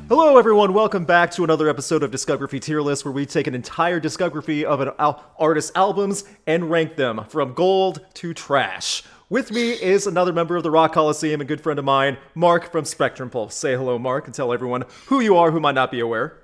Hello everyone, welcome back to another episode of Discography Tier List, where we take an entire discography of an artist's albums and rank them from gold to trash. With me is another member of the Rock Coliseum, a good friend of mine, Mark from Pectoralz. Say hello, Mark, and tell everyone who you are who might not be aware.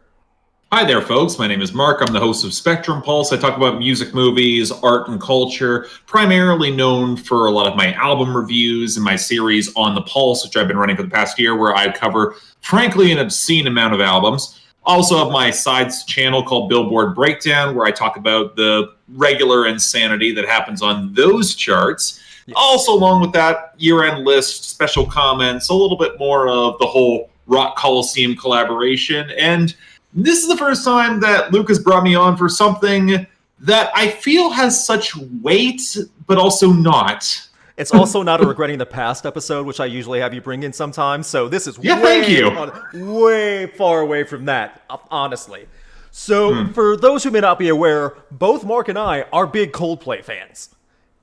Hi there, folks. My name is Mark. I'm the host of Pectoralz. I talk about music, movies, art, and culture, primarily known for a lot of my album reviews and my series On the Pulse, which I've been running for the past year, where I cover, frankly, an obscene amount of albums. I also have my sides channel called Billboard Breakdown, where I talk about the regular insanity that happens on those charts. Yes. Also, along with that, year-end list, special comments, a little bit more of the whole Rock Coliseum collaboration, and this is the first time that Luke has brought me on for something that I feel has such weight, but also not. It's also not a Regretting the Past episode, which I usually have you bring in sometimes, so this is way far away from that, honestly. So, for those who may not be aware, both Mark and I are big Coldplay fans.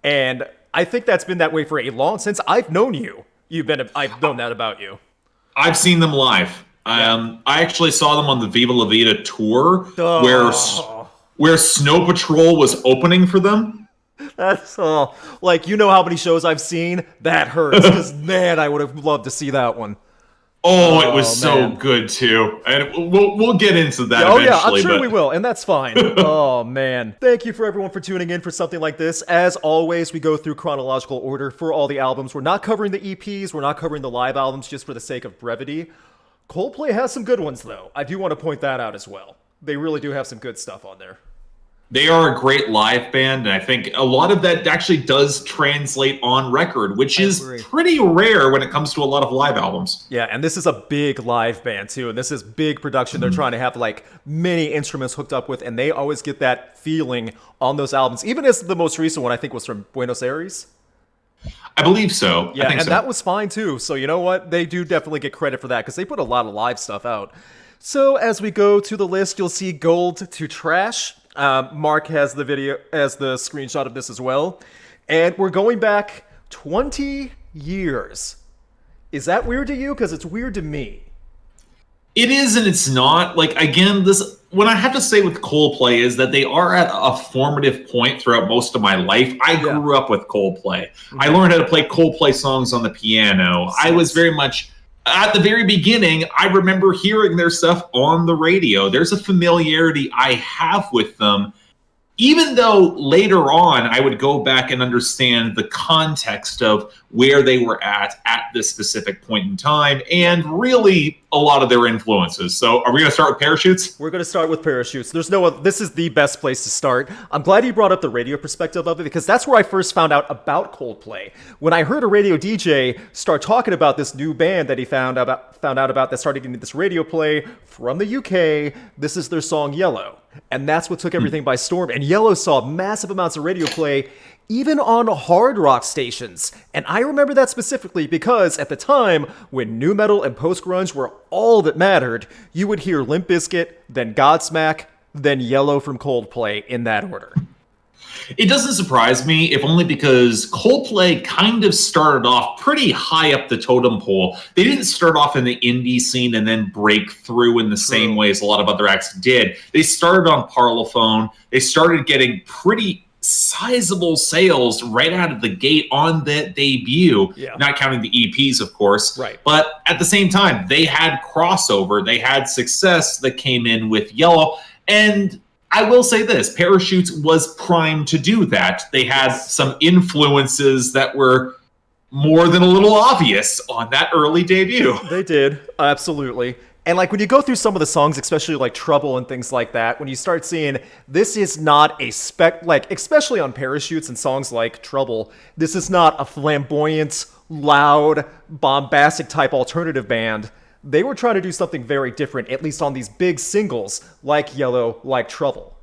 And I think that's been that way for a long, since I've known you. I've known that about you. I've seen them live. I actually saw them on the Viva la Vida tour, where Snow Patrol was opening for them. That's like, you know how many shows I've seen? That hurts, because man, I would have loved to see that one. Oh, it was so good too, and we'll get into that eventually. Yeah, I'm sure we will, and that's fine. Oh man, thank you for everyone for tuning in for something like this. As always, we go through chronological order for all the albums. We're not covering the EPs, we're not covering the live albums, just for the sake of brevity. Coldplay has some good ones, though. I do want to point that out as well. They really do have some good stuff on there. They are a great live band, and I think a lot of that actually does translate on record, which is pretty rare when it comes to a lot of live albums. Yeah, and this is a big live band, too, and this is big production. They're trying to have, like, many instruments hooked up with, and they always get that feeling on those albums. Even as the most recent one, I think, was from Buenos Aires. I believe so. Yeah, and that was fine too. So you know what? They do definitely get credit for that because they put a lot of live stuff out. So as we go to the list, you'll see gold to trash. Mark has the screenshot of this as well. And we're going back 20 years. Is that weird to you? Because it's weird to me. It is and it's not. Like, again, what I have to say with Coldplay is that they are at a formative point throughout most of my life. I grew up with Coldplay. I learned how to play Coldplay songs on the piano. I was very much, at the very beginning, I remember hearing their stuff on the radio. There's a familiarity I have with them. Even though later on I would go back and understand the context of where they were at this specific point in time, and really a lot of their influences. So are we going to start with Parachutes? We're going to start with Parachutes. This is the best place to start. I'm glad you brought up the radio perspective of it, because that's where I first found out about Coldplay. When I heard a radio DJ start talking about this new band that he found out about that started getting this radio play from the UK, this is their song Yellow. And that's what took everything by storm. And Yellow saw massive amounts of radio play, even on hard rock stations. And I remember that specifically because at the time, when nu metal and post-grunge were all that mattered, you would hear Limp Bizkit, then Godsmack, then Yellow from Coldplay in that order. It doesn't surprise me, if only because Coldplay kind of started off pretty high up the totem pole. They didn't start off in the indie scene and then break through in the same way as a lot of other acts did. They started on Parlophone. They started getting pretty sizable sales right out of the gate on that debut, not counting the EPs, of course. Right. But at the same time, they had crossover. They had success that came in with Yellow, and I will say this, Parachutes was primed to do that. They had some influences that were more than a little obvious on that early debut. They did, absolutely. And like when you go through some of the songs, especially like Trouble and things like that, when you start seeing this is not a especially on Parachutes and songs like Trouble, this is not a flamboyant, loud, bombastic type alternative band. They were trying to do something very different, at least on these big singles like Yellow, like Trouble.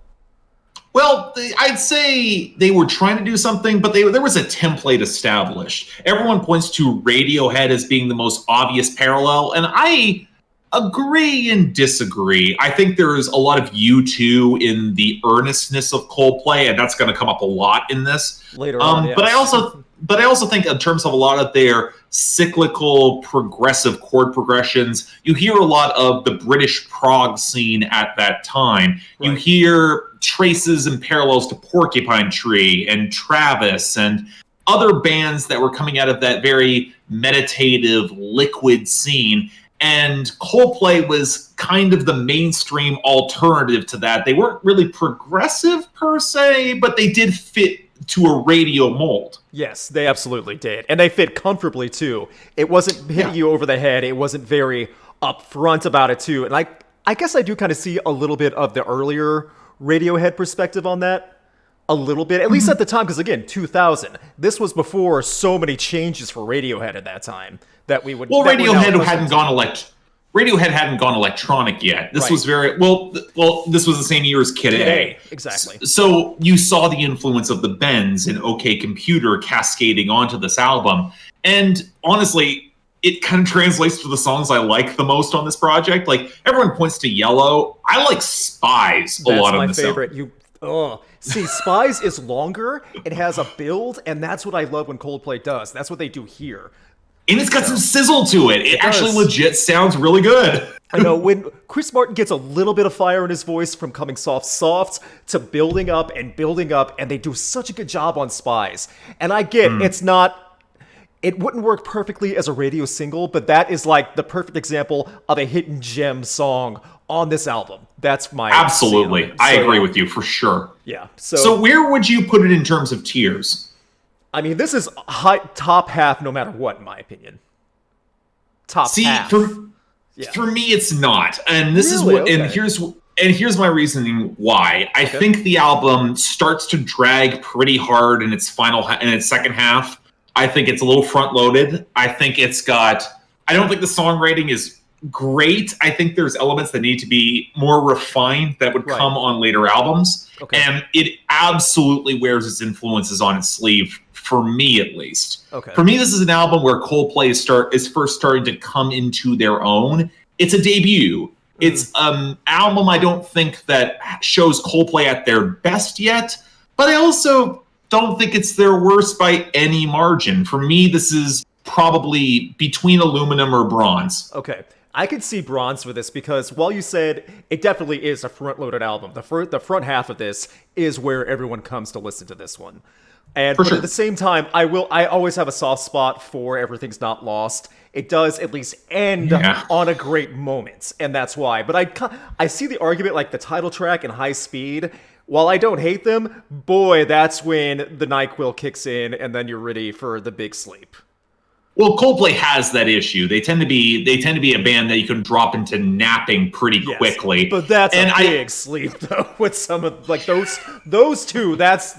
Well, I'd say they were trying to do something, but there was a template established. Everyone points to Radiohead as being the most obvious parallel, and I agree and disagree. I think there's a lot of U2 in the earnestness of Coldplay, and that's going to come up a lot in this. Later on, yes. But I also but I also think in terms of a lot of their cyclical progressive chord progressions, you hear a lot of the British prog scene at that time. Right. You hear traces and parallels to Porcupine Tree and Travis and other bands that were coming out of that very meditative, liquid scene. And Coldplay was kind of the mainstream alternative to that. They weren't really progressive per se, but they did fit to a radio mold. Yes, they absolutely did. And they fit comfortably too. It wasn't hitting you over the head. It wasn't very upfront about it too. And I guess I do kind of see a little bit of the earlier Radiohead perspective on that. A little bit, at least at the time, because again, 2000. This was before so many changes for Radiohead at that time that we would. Well, Radiohead hadn't gone electronic yet. This was very well. This was the same year as Kid A. Exactly. So you saw the influence of the Bends and OK Computer cascading onto this album, and honestly, it kind of translates to the songs I like the most on this project. Like everyone points to Yellow. I like Spies a lot on this album. That's my favorite. See, Spies is longer. It has a build, and that's what I love when Coldplay does. That's what they do here. And it's got some sizzle to it. It actually legit sounds really good. I know, when Chris Martin gets a little bit of fire in his voice from coming soft to building up, and they do such a good job on Spies. And I get, it wouldn't work perfectly as a radio single, but that is like the perfect example of a hidden gem song on this album. That's my absolutely. I agree with you for sure. Yeah. So where would you put it in terms of tiers? I mean, this is top half, no matter what, in my opinion. Top half. For me, it's not, and this is what. Okay. And here's my reasoning why. I think the album starts to drag pretty hard in its second half. I think it's a little front loaded. I think it's got. I don't think the song rating is great. I think there's elements that need to be more refined that would come on later albums. Okay. And it absolutely wears its influences on its sleeve, for me at least. Okay. For me, this is an album where Coldplay is first starting to come into their own. It's a debut. It's an album I don't think that shows Coldplay at their best yet, but I also don't think it's their worst by any margin. For me, this is probably between aluminum or bronze. Okay. I could see bronze for this because while you said it definitely is a front-loaded album, the front half of this is where everyone comes to listen to this one. And at the same time, I always have a soft spot for Everything's Not Lost. It does at least end on a great moment, and that's why. But I see the argument, like the title track and High Speed. While I don't hate them, boy, that's when the NyQuil kicks in, and then you're ready for the big sleep. Well, Coldplay has that issue. They tend to be a band that you can drop into napping pretty quickly. But that's a big sleep though. With some of like those two, that's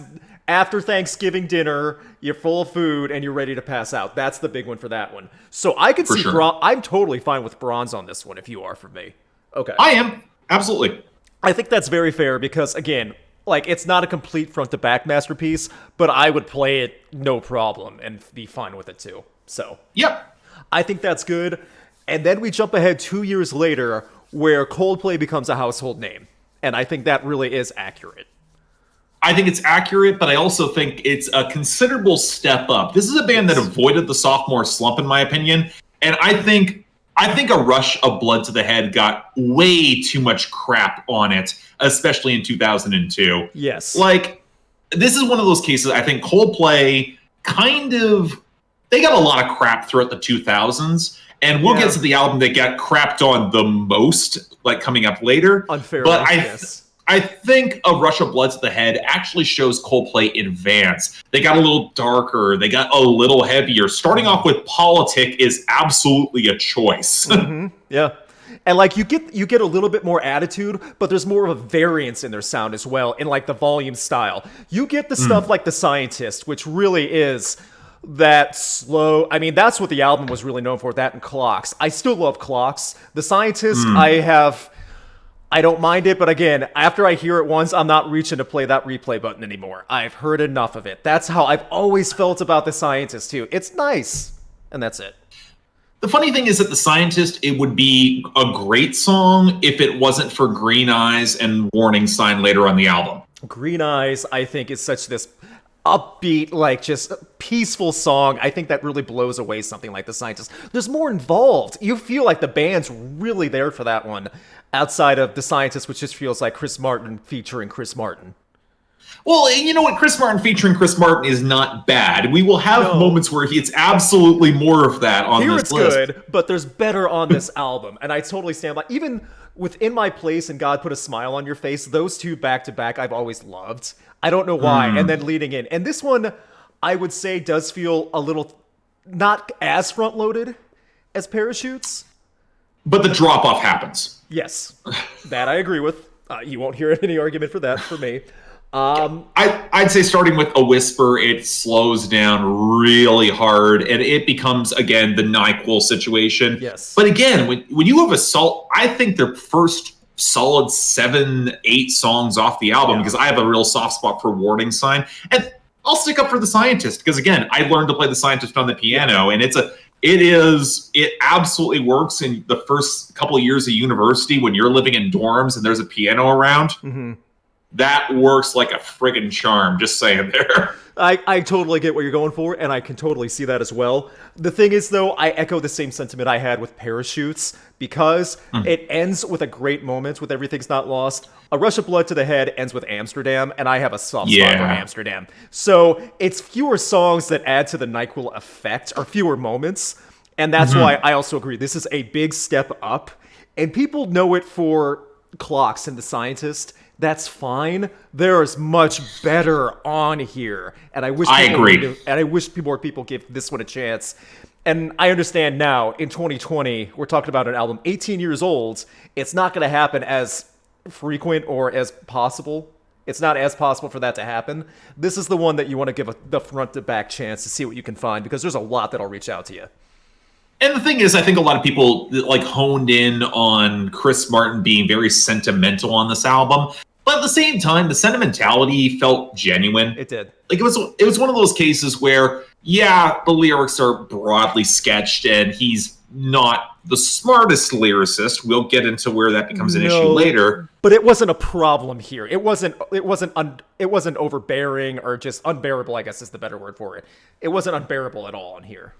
after Thanksgiving dinner, you're full of food and you're ready to pass out. That's the big one for that one. So I could see I'm totally fine with bronze on this one if you are for me. Okay. I am. Absolutely. I think that's very fair because again, like it's not a complete front to back masterpiece, but I would play it no problem and be fine with it too. So, I think that's good. And then we jump ahead 2 years later where Coldplay becomes a household name. And I think that really is accurate. I think it's accurate, but I also think it's a considerable step up. This is a band that avoided the sophomore slump, in my opinion. And I think a Rush of Blood to the Head got way too much crap on it, especially in 2002. Yes. Like, this is one of those cases, I think Coldplay they got a lot of crap throughout the 2000s, and we'll get to the album that got crapped on the most, like coming up later. Unfair. But I think A Rush of Blood to the Head actually shows Coldplay advance. They got a little darker. They got a little heavier. Starting off with Politic is absolutely a choice. Yeah. And like you get a little bit more attitude, but there's more of a variance in their sound as well, in like the volume style. You get the stuff like The Scientist, which really is that slow. I mean, that's what the album was really known for, that and Clocks. I still love Clocks. The Scientist, I don't mind it, but again, after I hear it once, I'm not reaching to play that replay button anymore. I've heard enough of it. That's how I've always felt about The Scientist, too. It's nice, and that's it. The funny thing is that The Scientist, it would be a great song if it wasn't for Green Eyes and Warning Sign later on the album. Green Eyes, I think, is such this upbeat, like just peaceful song. I think that really blows away something like The Scientist. There's more involved. You feel like the band's really there for that one, outside of The Scientist, which just feels like Chris Martin featuring Chris Martin. Well, you know what? Chris Martin featuring Chris Martin is not bad. We will have moments where it's absolutely more of that on this list. Here it's good, but there's better on this album. And I totally stand by. Even Within My Place and God Put a Smile on Your Face, those two back-to-back I've always loved. I don't know why. And then leading in. And this one, I would say, does feel a little not as front-loaded as Parachutes. But the drop-off happens. Yes. That I agree with. You won't hear any argument for that for me. I'd say starting with A Whisper, it slows down really hard, and it becomes, again, the NyQuil situation. Yes. But again, when you have I think their first solid 7-8 songs off the album, because I have a real soft spot for Warning Sign, and I'll stick up for The Scientist, because again, I learned to play The Scientist on the piano, and it absolutely works in the first couple of years of university when you're living in dorms and there's a piano around. Mm-hmm. That works like a friggin' charm, just saying there. I totally get what you're going for, and I can totally see that as well. The thing is, though, I echo the same sentiment I had with Parachutes, because it ends with a great moment with Everything's Not Lost. A Rush of Blood to the Head ends with Amsterdam, and I have a soft spot for Amsterdam. So it's fewer songs that add to the NyQuil effect, or fewer moments, and that's why I also agree. This is a big step up, and people know it for Clocks and The Scientist. That's fine. There is much better on here, and I wish more people give this one a chance. And I understand now, in 2020, we're talking about an album 18 years old. It's not going to happen as frequent or as possible. It's not as possible for that to happen. This is the one that you want to give the front-to-back chance to see what you can find, because there's a lot that'll reach out to you. And the thing is, I think a lot of people honed in on Chris Martin being very sentimental on this album. But at the same time, the sentimentality felt genuine. It did. It was one of those cases where, the lyrics are broadly sketched, and he's not the smartest lyricist. We'll get into where that becomes an issue later. But it wasn't a problem here. It wasn't overbearing, or just unbearable, I guess is the better word for it. It wasn't unbearable at all on here.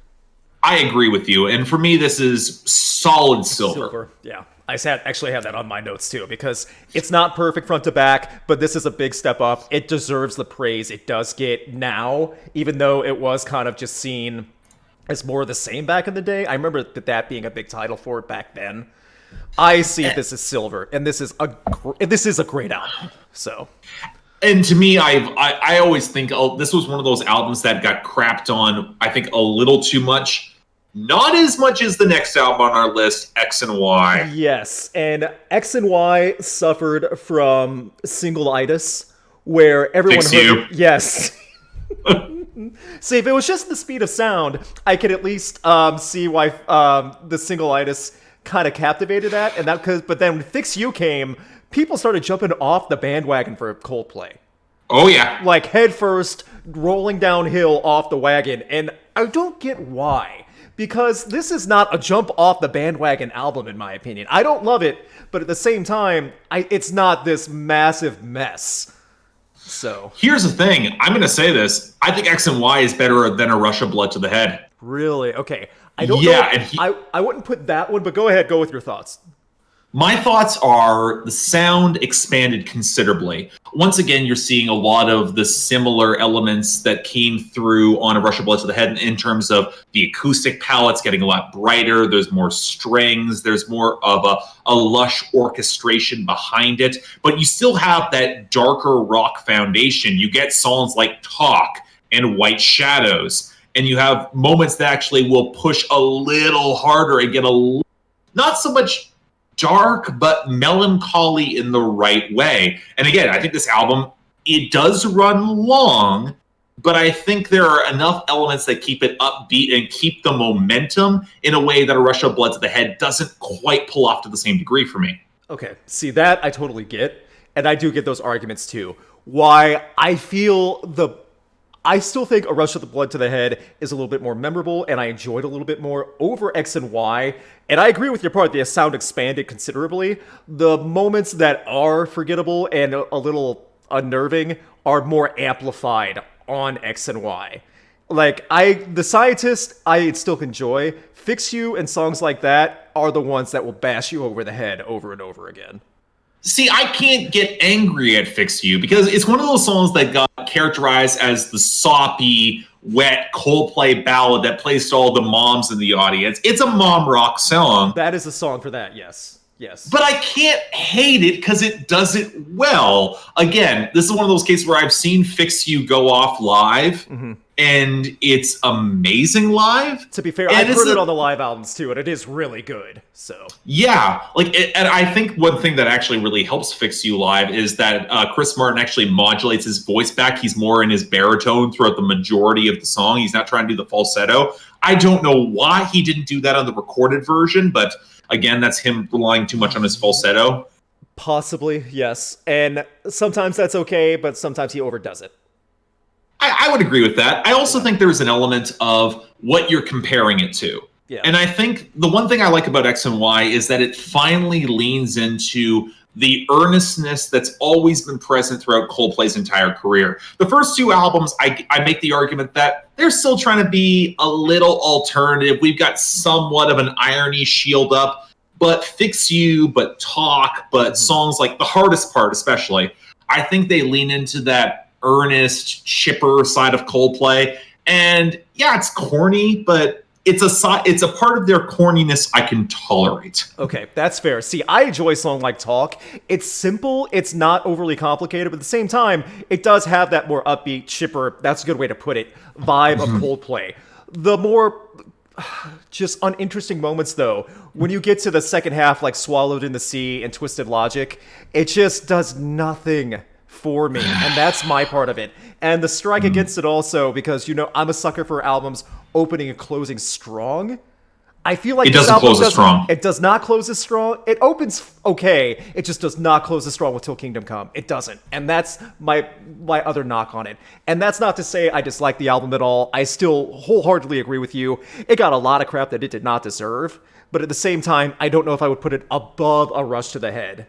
I agree with you. And for me, this is solid silver. Yeah. I actually have that on my notes too, because it's not perfect front to back, but this is a big step up. It deserves the praise it does get now, even though it was kind of just seen as more of the same back in the day. I remember that being a big title for it back then. I see this as silver, and this is a great album. So. And to me, I always think this was one of those albums that got crapped on, I think, a little too much. Not as much as the next album on our list, X and Y. Yes, and X and Y suffered from single-itis, where everyone heard it. Yes. See, if it was just the speed of sound, I could at least see why the single-itis kind of captivated that, but then when Fix You came, people started jumping off the bandwagon for Coldplay. Oh, yeah. Like, head first, rolling downhill off the wagon, and I don't get why. Because this is not a jump off the bandwagon album, in my opinion. I don't love it, but at the same time, it's not this massive mess. So here's the thing. I'm going to say this. I think X and Y is better than A Rush of Blood to the Head. Really? Okay. I don't know. I wouldn't put that one, but go ahead. Go with your thoughts. My thoughts are the sound expanded considerably. Once again, you're seeing a lot of the similar elements that came through on A Rush of Blood to the Head in terms of the acoustic palette's getting a lot brighter. There's more strings. There's more of a lush orchestration behind it. But you still have that darker rock foundation. You get songs like Talk and White Shadows. And you have moments that actually will push a little harder and get not so much dark, but melancholy in the right way. And again, I think this album, it does run long, but I think there are enough elements that keep it upbeat and keep the momentum in a way that A Rush of Blood to the Head doesn't quite pull off to the same degree for me. Okay, see, that I totally get, and I do get those arguments too. Why I still think A Rush of the Blood to the Head is a little bit more memorable, and I enjoyed a little bit more over X and Y. And I agree with your part, the sound expanded considerably. The moments that are forgettable and a little unnerving are more amplified on X and Y. Like, The Scientist, I still enjoy. Fix You and songs like that are the ones that will bash you over the head over and over again. See, I can't get angry at Fix You because it's one of those songs that got characterized as the soppy, wet Coldplay ballad that plays to all the moms in the audience. It's a mom rock song. That is a song for that, yes. Yes. But I can't hate it because it does it well. Again, this is one of those cases where I've seen Fix You go off live, and it's amazing live. To be fair, I've heard it on the live albums too, and it is really good. So yeah, and I think one thing that actually really helps Fix You live is that Chris Martin actually modulates his voice back. He's more in his baritone throughout the majority of the song. He's not trying to do the falsetto. I don't know why he didn't do that on the recorded version, but again, that's him relying too much on his falsetto. Possibly, yes. And sometimes that's okay, but sometimes he overdoes it. I would agree with that. I also think there's an element of what you're comparing it to. Yeah. And I think the one thing I like about X and Y is that it finally leans into the earnestness that's always been present throughout Coldplay's entire career. The first two albums, I make the argument that they're still trying to be a little alternative. We've got somewhat of an irony shield up, but Fix You, but Talk, but songs like The Hardest Part especially, I think they lean into that earnest, chipper side of Coldplay. And yeah, it's corny, but it's a part of their corniness I can tolerate. Okay, that's fair. See, I enjoy a song like Talk. It's simple, it's not overly complicated, but at the same time, it does have that more upbeat, chipper, that's a good way to put it, vibe of Coldplay. The more just uninteresting moments, though, when you get to the second half, like Swallowed in the Sea and Twisted Logic, it just does nothing for me, and that's my part of it. And the strike against it also, because, you know, I'm a sucker for albums opening and closing strong. I feel like it doesn't close as strong. It does not close as strong. It opens okay. It just does not close as strong with Till Kingdom Come. It doesn't. And that's my other knock on it. And that's not to say I dislike the album at all. I still wholeheartedly agree with you. It got a lot of crap that it did not deserve. But at the same time, I don't know if I would put it above A Rush to the Head.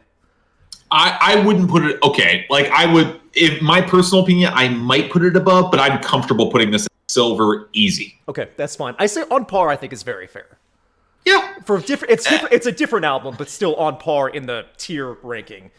I wouldn't put it, okay, like I would, in my personal opinion, I might put it above, but I'm comfortable putting this in silver easy. Okay, that's fine. I say on par, I think is very fair. Yeah. It's a different album, but still on par in the tier ranking.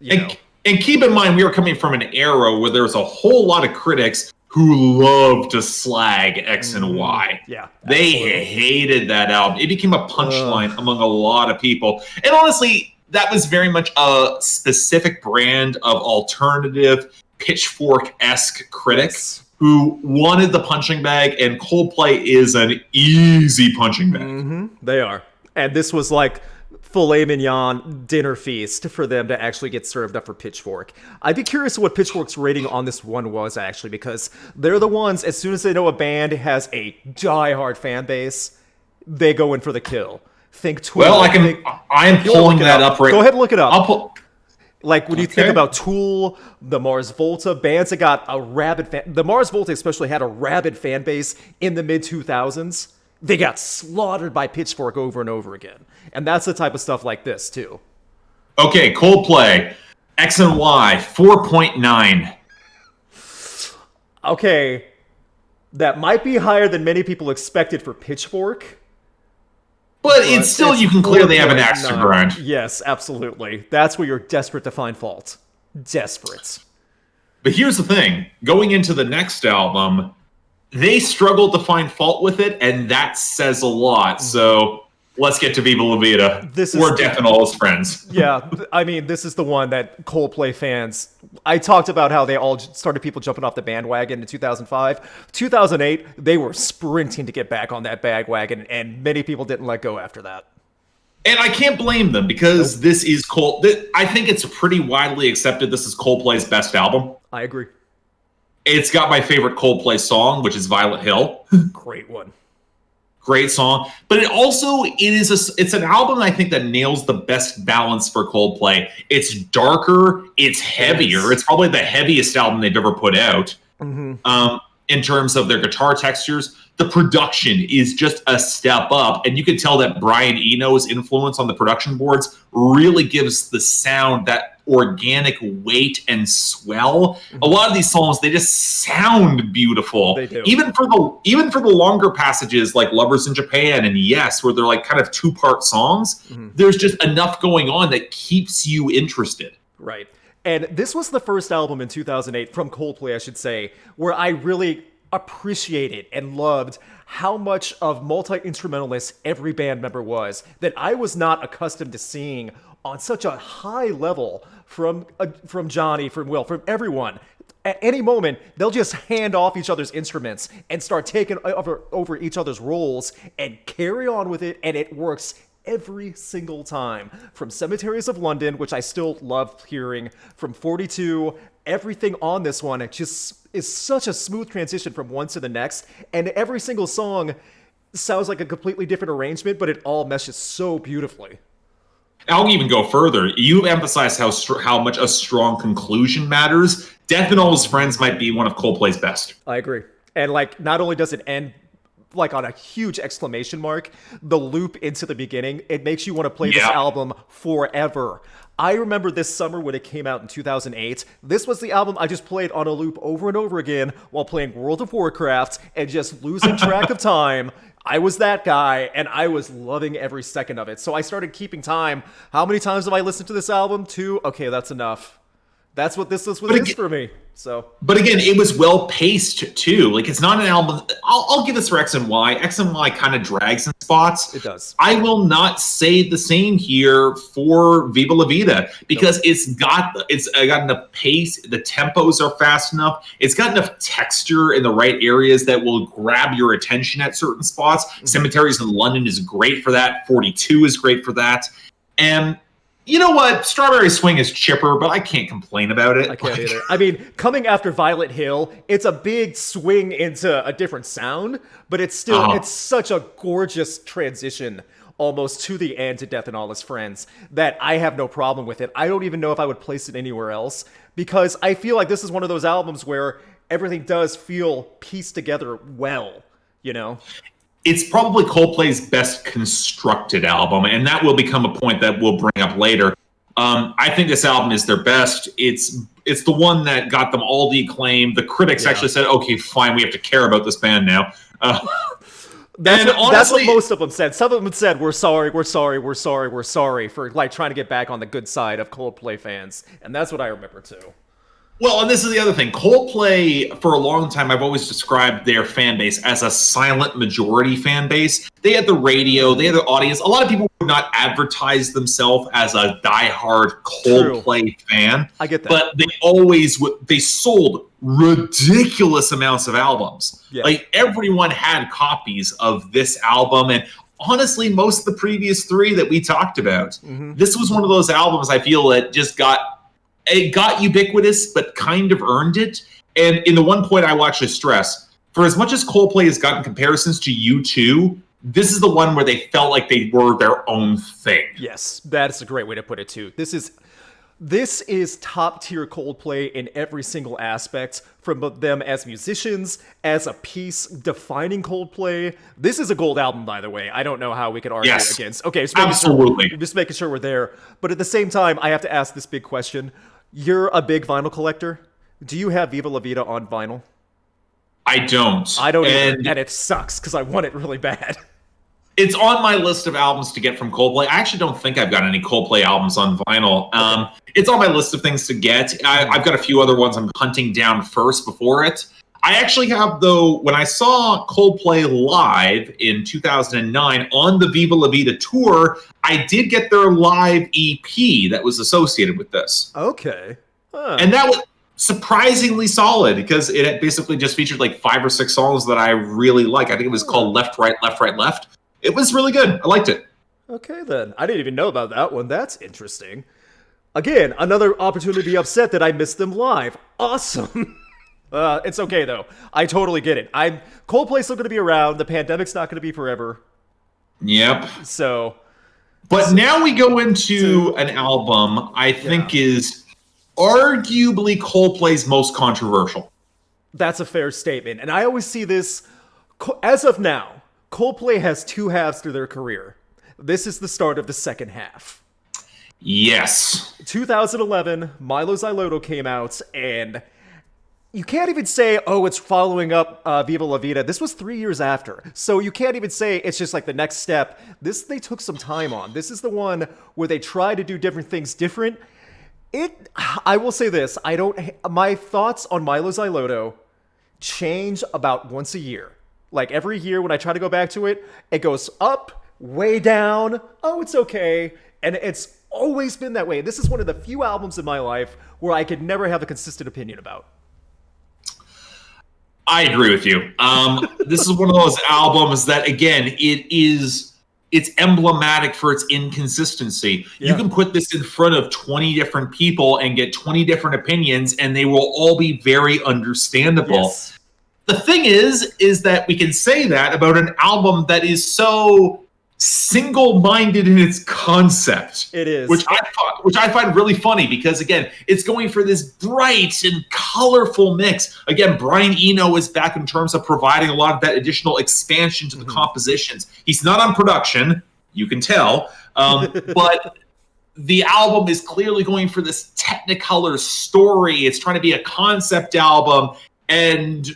And keep in mind, we are coming from an era where there was a whole lot of critics who love to slag X and Y. Yeah. They absolutely. hated that album. It became a punchline among a lot of people. And honestly, that was very much a specific brand of alternative, pitchfork-esque critics who wanted the punching bag, and Coldplay is an easy punching bag. They are. And this was like filet mignon dinner feast for them to actually get served up for Pitchfork. I'd be curious what Pitchfork's rating on this one was, actually, because they're the ones, as soon as they know a band has a diehard fan base, they go in for the kill. Think Tool. Well, I'm pulling that up right now. Go ahead and look it up. I'll pull. Like, when you think about Tool, the Mars Volta, bands that got a rabid fan... The Mars Volta especially had a rabid fan base in the mid-2000s. They got slaughtered by Pitchfork over and over again. And that's the type of stuff like this, too. Okay, Coldplay. X and Y, 4.9. Okay. That might be higher than many people expected for Pitchfork. But it's still, you can clearly have an axe to grind. Yes, absolutely. That's where you're desperate to find fault. Desperate. But here's the thing. Going into the next album, they struggled to find fault with it, and that says a lot. So let's get to Viva la Vida. We're Death and All His Friends. Yeah, I mean, this is the one that Coldplay fans... I talked about how they all started people jumping off the bandwagon in 2005. 2008, they were sprinting to get back on that bandwagon, and many people didn't let go after that. And I can't blame them, because this is I think it's pretty widely accepted this is Coldplay's best album. I agree. It's got my favorite Coldplay song, which is Violet Hill. Great one. Great song. But it's an album I think that nails the best balance for Coldplay. It's darker, it's heavier. It's probably the heaviest album they've ever put out. In terms of their guitar textures. The production is just a step up, and you can tell that Brian Eno's influence on the production boards really gives the sound that organic weight and swell. A lot of these songs, they just sound beautiful. They do. Even for the longer passages like Lovers in Japan and Yes, where they're like kind of two-part songs, there's just enough going on that keeps you interested. Right. And this was the first album in 2008 from Coldplay, I should say, where I really appreciated and loved how much of multi-instrumentalist every band member was that I was not accustomed to seeing on such a high level from Jonny, from Will, from everyone. At any moment, they'll just hand off each other's instruments and start taking over each other's roles and carry on with it, and it works every single time. From Cemeteries of London, which I still love hearing, from 42, everything on this one, it just is such a smooth transition from one to the next, and every single song sounds like a completely different arrangement, but it all meshes so beautifully. I'll even go further. You emphasize how much a strong conclusion matters. Death and All His Friends might be one of Coldplay's best. I agree. And like, not only does it end like on a huge exclamation mark, the loop into the beginning, it makes you want to play this album forever. I remember this summer when it came out in 2008, this was the album I just played on a loop over and over again while playing World of Warcraft and just losing track of time. I was that guy, and I was loving every second of it. So I started keeping time. How many times have I listened to this album? 2? Okay, that's enough. That's what this is for me. So, but again, it was well paced too. Like, it's not an album. I'll give this for X and Y. X and Y kind of drags in spots. It does. I will not say the same here for Viva la Vida because it's got enough pace. The tempos are fast enough. It's got enough texture in the right areas that will grab your attention at certain spots. Cemeteries in London is great for that. 42 is great for that. And you know what? Strawberry Swing is chipper, but I can't complain about it. I can't either. I mean, coming after Violet Hill, it's a big swing into a different sound, but it's still, it's such a gorgeous transition almost to the end to Death and All His Friends that I have no problem with it. I don't even know if I would place it anywhere else because I feel like this is one of those albums where everything does feel pieced together well, you know? It's probably Coldplay's best constructed album, and that will become a point that we'll bring up later. I think this album is their best. It's the one that got them all the acclaim. The critics actually said, okay, fine, we have to care about this band now. That's what most of them said. Some of them said, we're sorry for like trying to get back on the good side of Coldplay fans. And that's what I remember too. Well, and this is the other thing. Coldplay, for a long time, I've always described their fan base as a silent majority fan base. They had the radio, they had the audience. A lot of people would not advertise themselves as a diehard Coldplay fan. I get that. But they sold ridiculous amounts of albums. Yeah. Like, everyone had copies of this album. And honestly, most of the previous 3 that we talked about, this was one of those albums I feel that just got ubiquitous, but kind of earned it. And in the one point I will actually stress, for as much as Coldplay has gotten comparisons to U2, this is the one where they felt like they were their own thing. Yes, that's a great way to put it too. This is top tier Coldplay in every single aspect, from them as musicians, as a piece defining Coldplay. This is a gold album, by the way. I don't know how we could argue against. Okay, just making sure we're there. But at the same time, I have to ask this big question. You're a big vinyl collector. Do you have Viva la Vida on vinyl? I don't. I don't either, and it sucks because I want it really bad. It's on my list of albums to get from Coldplay. I actually don't think I've got any Coldplay albums on vinyl. It's on my list of things to get. I've got a few other ones I'm hunting down first before it. I actually have, though, when I saw Coldplay live in 2009 on the Viva la Vida tour, I did get their live EP that was associated with this. Okay. And that was surprisingly solid because it basically just featured like 5 or 6 songs that I really like. I think it was called Left, Right, Left, Right, Left. It was really good. I liked it. Okay, then. I didn't even know about that one. That's interesting. Again, another opportunity to be upset that I missed them live. Awesome. It's okay, though. I totally get it. Coldplay's still going to be around. The pandemic's not going to be forever. Yep. But now we go into an album I think is arguably Coldplay's most controversial. That's a fair statement. And I always see this, as of now, Coldplay has 2 halves to their career. This is the start of the second half. Yes. 2011, Mylo Xyloto came out, and you can't even say, oh, it's following up Viva la Vida. This was 3 years after. So you can't even say it's just like the next step. This they took some time on. This is the one where they try to do different things different. I will say this. My thoughts on Mylo Xyloto change about once a year. Like every year when I try to go back to it, it goes up, way down. Oh, it's okay. And it's always been that way. This is one of the few albums in my life where I could never have a consistent opinion about. I agree with you. This is one of those albums that, again, it's emblematic for its inconsistency. Yeah. You can put this in front of 20 different people and get 20 different opinions, and they will all be very understandable. Yes. The thing is that we can say that about an album that is so single-minded in its concept. It is. Which I find really funny because, again, it's going for this bright and colorful mix. Again, Brian Eno is back in terms of providing a lot of that additional expansion to the compositions. He's not on production, you can tell, but the album is clearly going for this Technicolor story. It's trying to be a concept album, and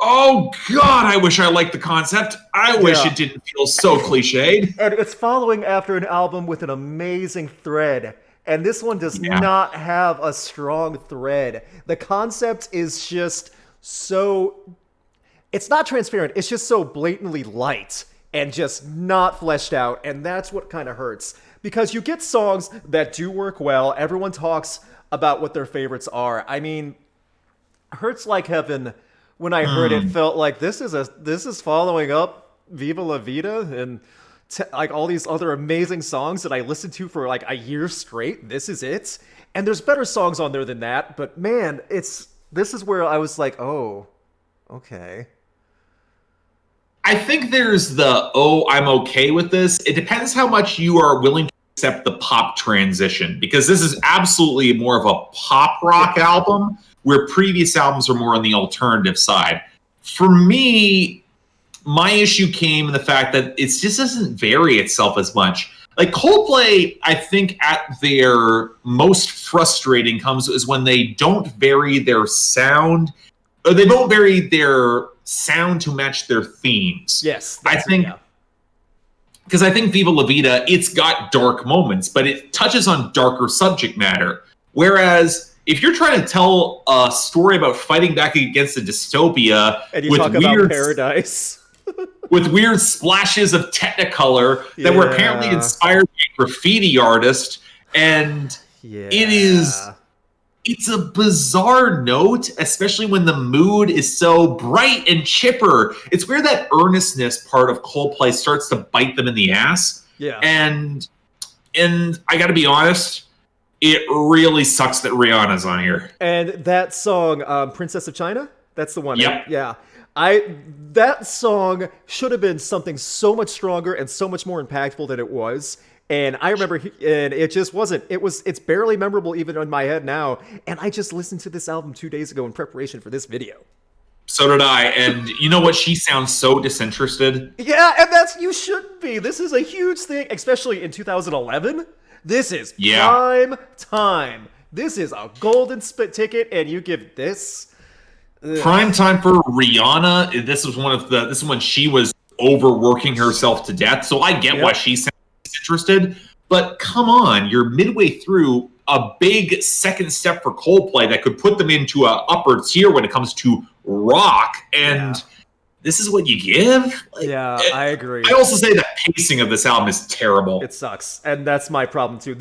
oh, God, I wish I liked the concept. I wish it didn't feel so cliched. And it's following after an album with an amazing thread. And this one does not have a strong thread. The concept is just so... It's not transparent. It's just so blatantly light and just not fleshed out. And that's what kind of hurts. Because you get songs that do work well. Everyone talks about what their favorites are. I mean, Hurts Like Heaven... When I heard it, felt like this is following up Viva la Vida and like all these other amazing songs that I listened to for like a year straight. This is it, and there's better songs on there than that. But man, this is where I was like, oh, okay. I think there's I'm okay with this. It depends how much you are willing to accept the pop transition, because this is absolutely more of a pop rock album, where previous albums are more on the alternative side. For me, my issue came in the fact that it just doesn't vary itself as much. Like Coldplay, I think at their most frustrating is when they don't vary their sound, or they don't vary their sound to match their themes. Yes. I think, because I think Viva la Vida, it's got dark moments, but it touches on darker subject matter. Whereas if you're trying to tell a story about fighting back against a dystopia and you talk about paradise with weird splashes of Technicolor that were apparently inspired by a graffiti artist, and it's a bizarre note, especially when the mood is so bright and chipper. It's where that earnestness part of Coldplay starts to bite them in the ass. Yeah. And I got to be honest, it really sucks that Rihanna's on here. And that song, Princess of China, that's the one. Yep. Right? Yeah. That song should have been something so much stronger and so much more impactful than it was. And I remember, and it just wasn't. It's barely memorable even in my head now. And I just listened to this album 2 days ago in preparation for this video. So did I. And you know what? She sounds so disinterested. Yeah, and you should be. This is a huge thing, especially in 2011. This is prime time. This is a golden ticket, and you give this prime time for Rihanna. This is when she was overworking herself to death. So I get why she sounds disinterested. But come on, you're midway through a big second step for Coldplay that could put them into an upper tier when it comes to rock, and this is what you give? I agree. I also say the pacing of this album is terrible. It sucks, and that's my problem too.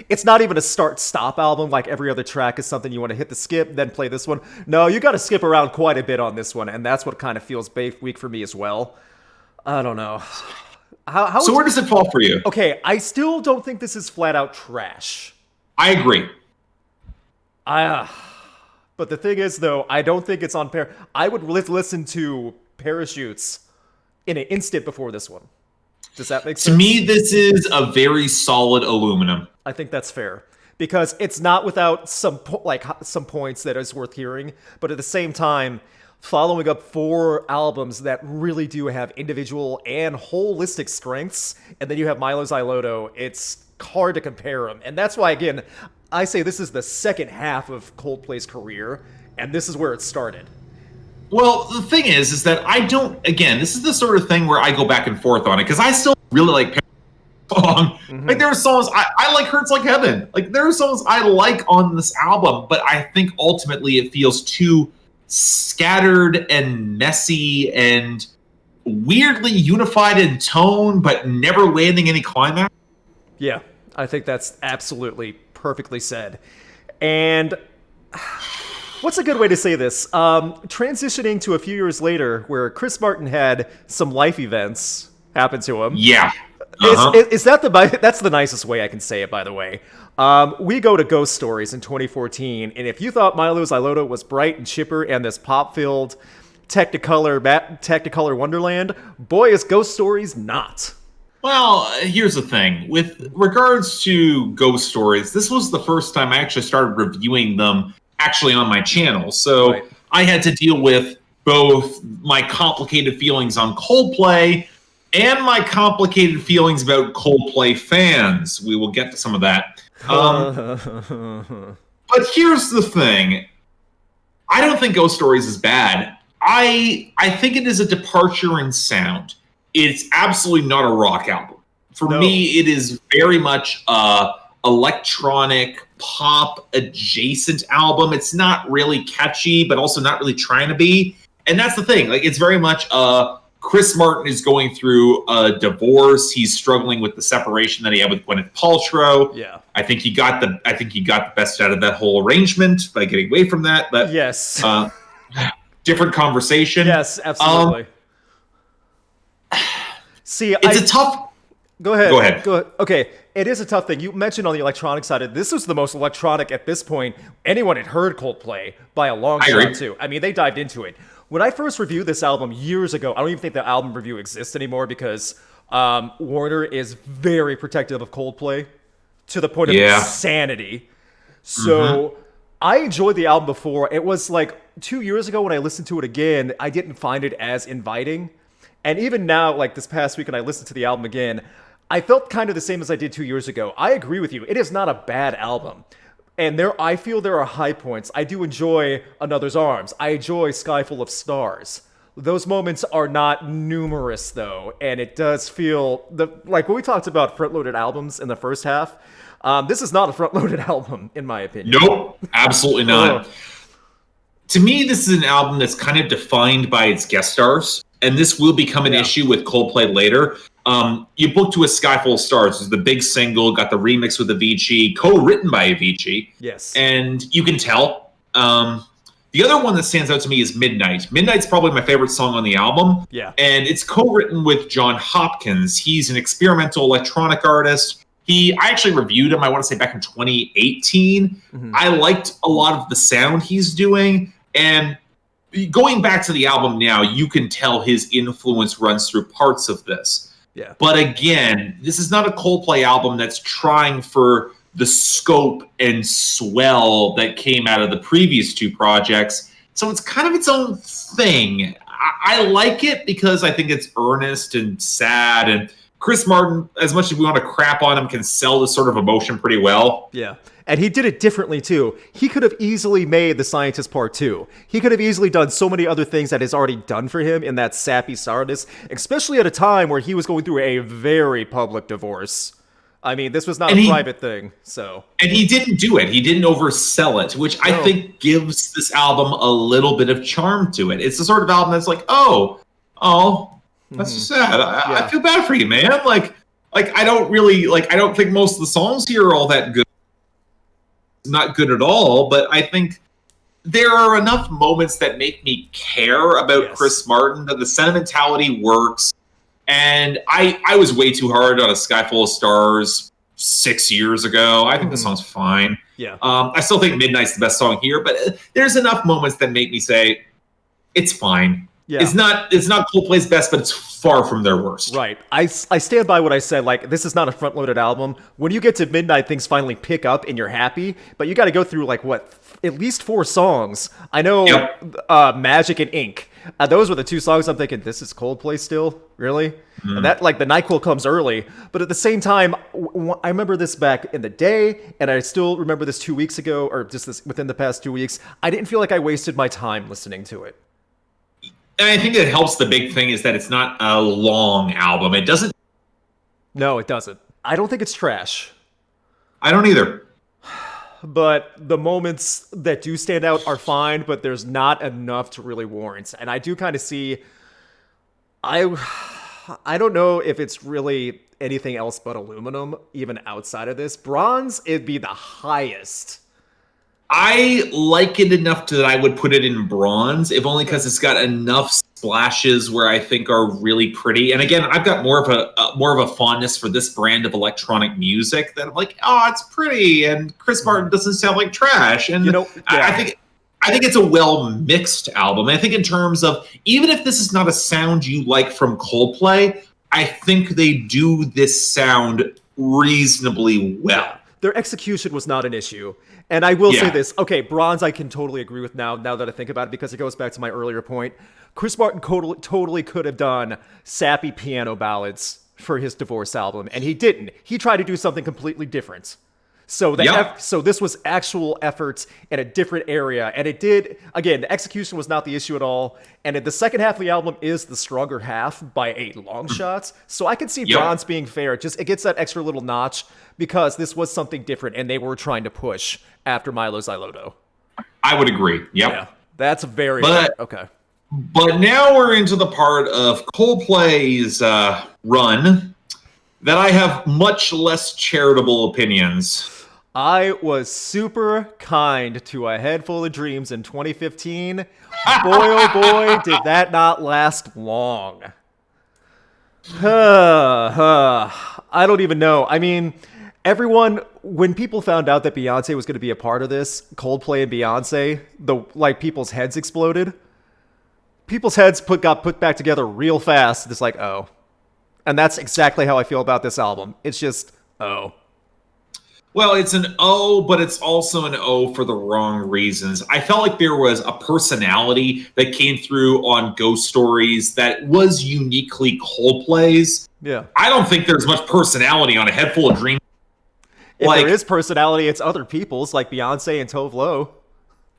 It's not even a start-stop album like every other track is something you want to hit the skip, then play this one. No, you got to skip around quite a bit on this one, and that's what kind of feels weak for me as well. I don't know. So where does it fall for you? Okay, I still don't think this is flat-out trash. I agree. But the thing is, though, I don't think it's on pair. I would listen to Parachutes in an instant before this one. Does that make sense? To me, this is a very solid aluminum. I think that's fair, because it's not without some points that is worth hearing, but at the same time, following up 4 albums that really do have individual and holistic strengths, and then you have Mylo Xyloto. It's hard to compare them, and that's why, again, I say this is the second half of Coldplay's career, and this is where it started. Well, the thing is that I don't, again, this is the sort of thing where I go back and forth on it, because I still really like song. Like, there are songs I like. Hurts Like Heaven. Like, there are songs I like on this album, but I think ultimately it feels too scattered and messy and weirdly unified in tone, but never landing any climax. Yeah, I think that's absolutely perfectly said. And what's a good way to say this? Transitioning to a few years later, where Chris Martin had some life events happen to him. Yeah. Is that that's the nicest way I can say it, by the way. We go to Ghost Stories in 2014, and if you thought Mylo Xyloto was bright and chipper and this pop-filled Technicolor Wonderland, boy, is Ghost Stories not. Well, here's the thing. With regards to Ghost Stories, this was the first time I actually started reviewing them actually on my channel. So right. I had to deal with both my complicated feelings on Coldplay and my complicated feelings about Coldplay fans. We will get to some of that. But here's the thing. I don't think Ghost Stories is bad. I think it is a departure in sound. It's absolutely not a rock album. For me, it is very much a electronic pop adjacent album. It's not really catchy, but also not really trying to be. And that's the thing. Like, it's very much Chris Martin is going through a divorce. He's struggling with the separation that he had with Gwyneth Paltrow. Yeah. I think he got the best out of that whole arrangement by getting away from that. But yes. Different conversation. Yes, absolutely. See, it's a tough. Go ahead. Go ahead. Okay, it is a tough thing. You mentioned on the electronic side, this was the most electronic at this point anyone had heard Coldplay by a long shot, too. I mean, they dived into it. When I first reviewed this album years ago, I don't even think the album review exists anymore because Warner is very protective of Coldplay to the point of insanity. So I enjoyed the album before. It was like 2 years ago when I listened to it again, I didn't find it as inviting. And even now, like this past week when I listened to the album again, I felt kind of the same as I did 2 years ago. I agree with you. It is not a bad album. And I feel there are high points. I do enjoy Another's Arms. I enjoy Sky Full of Stars. Those moments are not numerous, though. And it does feel, like when we talked about front-loaded albums in the first half, this is not a front-loaded album, in my opinion. Nope, absolutely not. To me, this is an album that's kind of defined by its guest stars. And this will become an issue with Coldplay later. You booked to A Sky Full of Stars is the big single, got the remix with Avicii, co-written by Avicii. Yes. And you can tell. The other one that stands out to me is Midnight. Midnight's probably my favorite song on the album. Yeah. And it's co-written with John Hopkins. He's an experimental electronic artist. I actually reviewed him, I want to say back in 2018. I liked a lot of the sound he's doing. And going back to the album now, you can tell his influence runs through parts of this. Yeah. But again, this is not a Coldplay album that's trying for the scope and swell that came out of the previous 2 projects. So it's kind of its own thing. I like it because I think it's earnest and sad. And Chris Martin, as much as we want to crap on him, can sell this sort of emotion pretty well. Yeah. And he did it differently, too. He could have easily made The Scientist Part 2. He could have easily done so many other things that is already done for him in that sappy sourness, especially at a time where he was going through a very public divorce. I mean, this was not a private thing, so. And he didn't do it. He didn't oversell it, which I think gives this album a little bit of charm to it. It's the sort of album that's like, oh, that's so sad. I feel bad for you, man. Like I don't think most of the songs here are all that good. Not good at all, but I think there are enough moments that make me care about Chris Martin that the sentimentality works. And I was way too hard on A Sky Full of Stars 6 years ago. I think the song's fine. Yeah. I still think Midnight's the best song here, but there's enough moments that make me say it's fine. Yeah. It's not Coldplay's best, but it's far from their worst. Right. I stand by what I said. Like, this is not a front-loaded album. When you get to Midnight, things finally pick up and you're happy, but you got to go through, like, what, at least 4 songs. I know Magic and Ink. Those were the 2 songs I'm thinking, this is Coldplay still? Really? And that, like, the NyQuil comes early. But at the same time, I remember this back in the day, and I still remember this 2 weeks ago, or just this within the past 2 weeks. I didn't feel like I wasted my time listening to it. And I think it helps. The big thing is that it's not a long album. It doesn't. No, it doesn't. I don't think it's trash. I don't either. But the moments that do stand out are fine, but there's not enough to really warrant. And I do kind of see... I don't know if it's really anything else but aluminum, even outside of this. Bronze, it'd be the highest. I like it enough that I would put it in bronze, if only because it's got enough splashes where I think are really pretty. And again, I've got more of a fondness for this brand of electronic music that I'm like, oh, it's pretty, and Chris Martin doesn't sound like trash. And I think it's a well mixed album. I think in terms of, even if this is not a sound you like from Coldplay, I think they do this sound reasonably well. Yeah. Their execution was not an issue. And I will say this. Okay, bronze I can totally agree with now that I think about it, because it goes back to my earlier point. Chris Martin totally could have done sappy piano ballads for his Divorce album, and he didn't. He tried to do something completely different. So so this was actual efforts in a different area, and it did, again, the execution was not the issue at all, and the second half of the album is the stronger half by a long shot, so I could see bronze being fair. It gets that extra little notch because this was something different, and they were trying to push after Mylo Xyloto. I would agree, Yeah, that's very okay. But now we're into the part of Coldplay's run that I have much less charitable opinions. I was super kind to A Head Full of Dreams in 2015. Boy, oh boy, did that not last long. I don't even know. I mean, when people found out that Beyonce was going to be a part of this, Coldplay and Beyonce, people's heads exploded. People's heads got put back together real fast. It's like, oh. And that's exactly how I feel about this album. It's just, oh. Well, it's an O, but it's also an O for the wrong reasons. I felt like there was a personality that came through on Ghost Stories that was uniquely Coldplay's. Yeah. I don't think there's much personality on A Head Full of Dreams. If there is personality, it's other people's, like Beyonce and Tove Lo.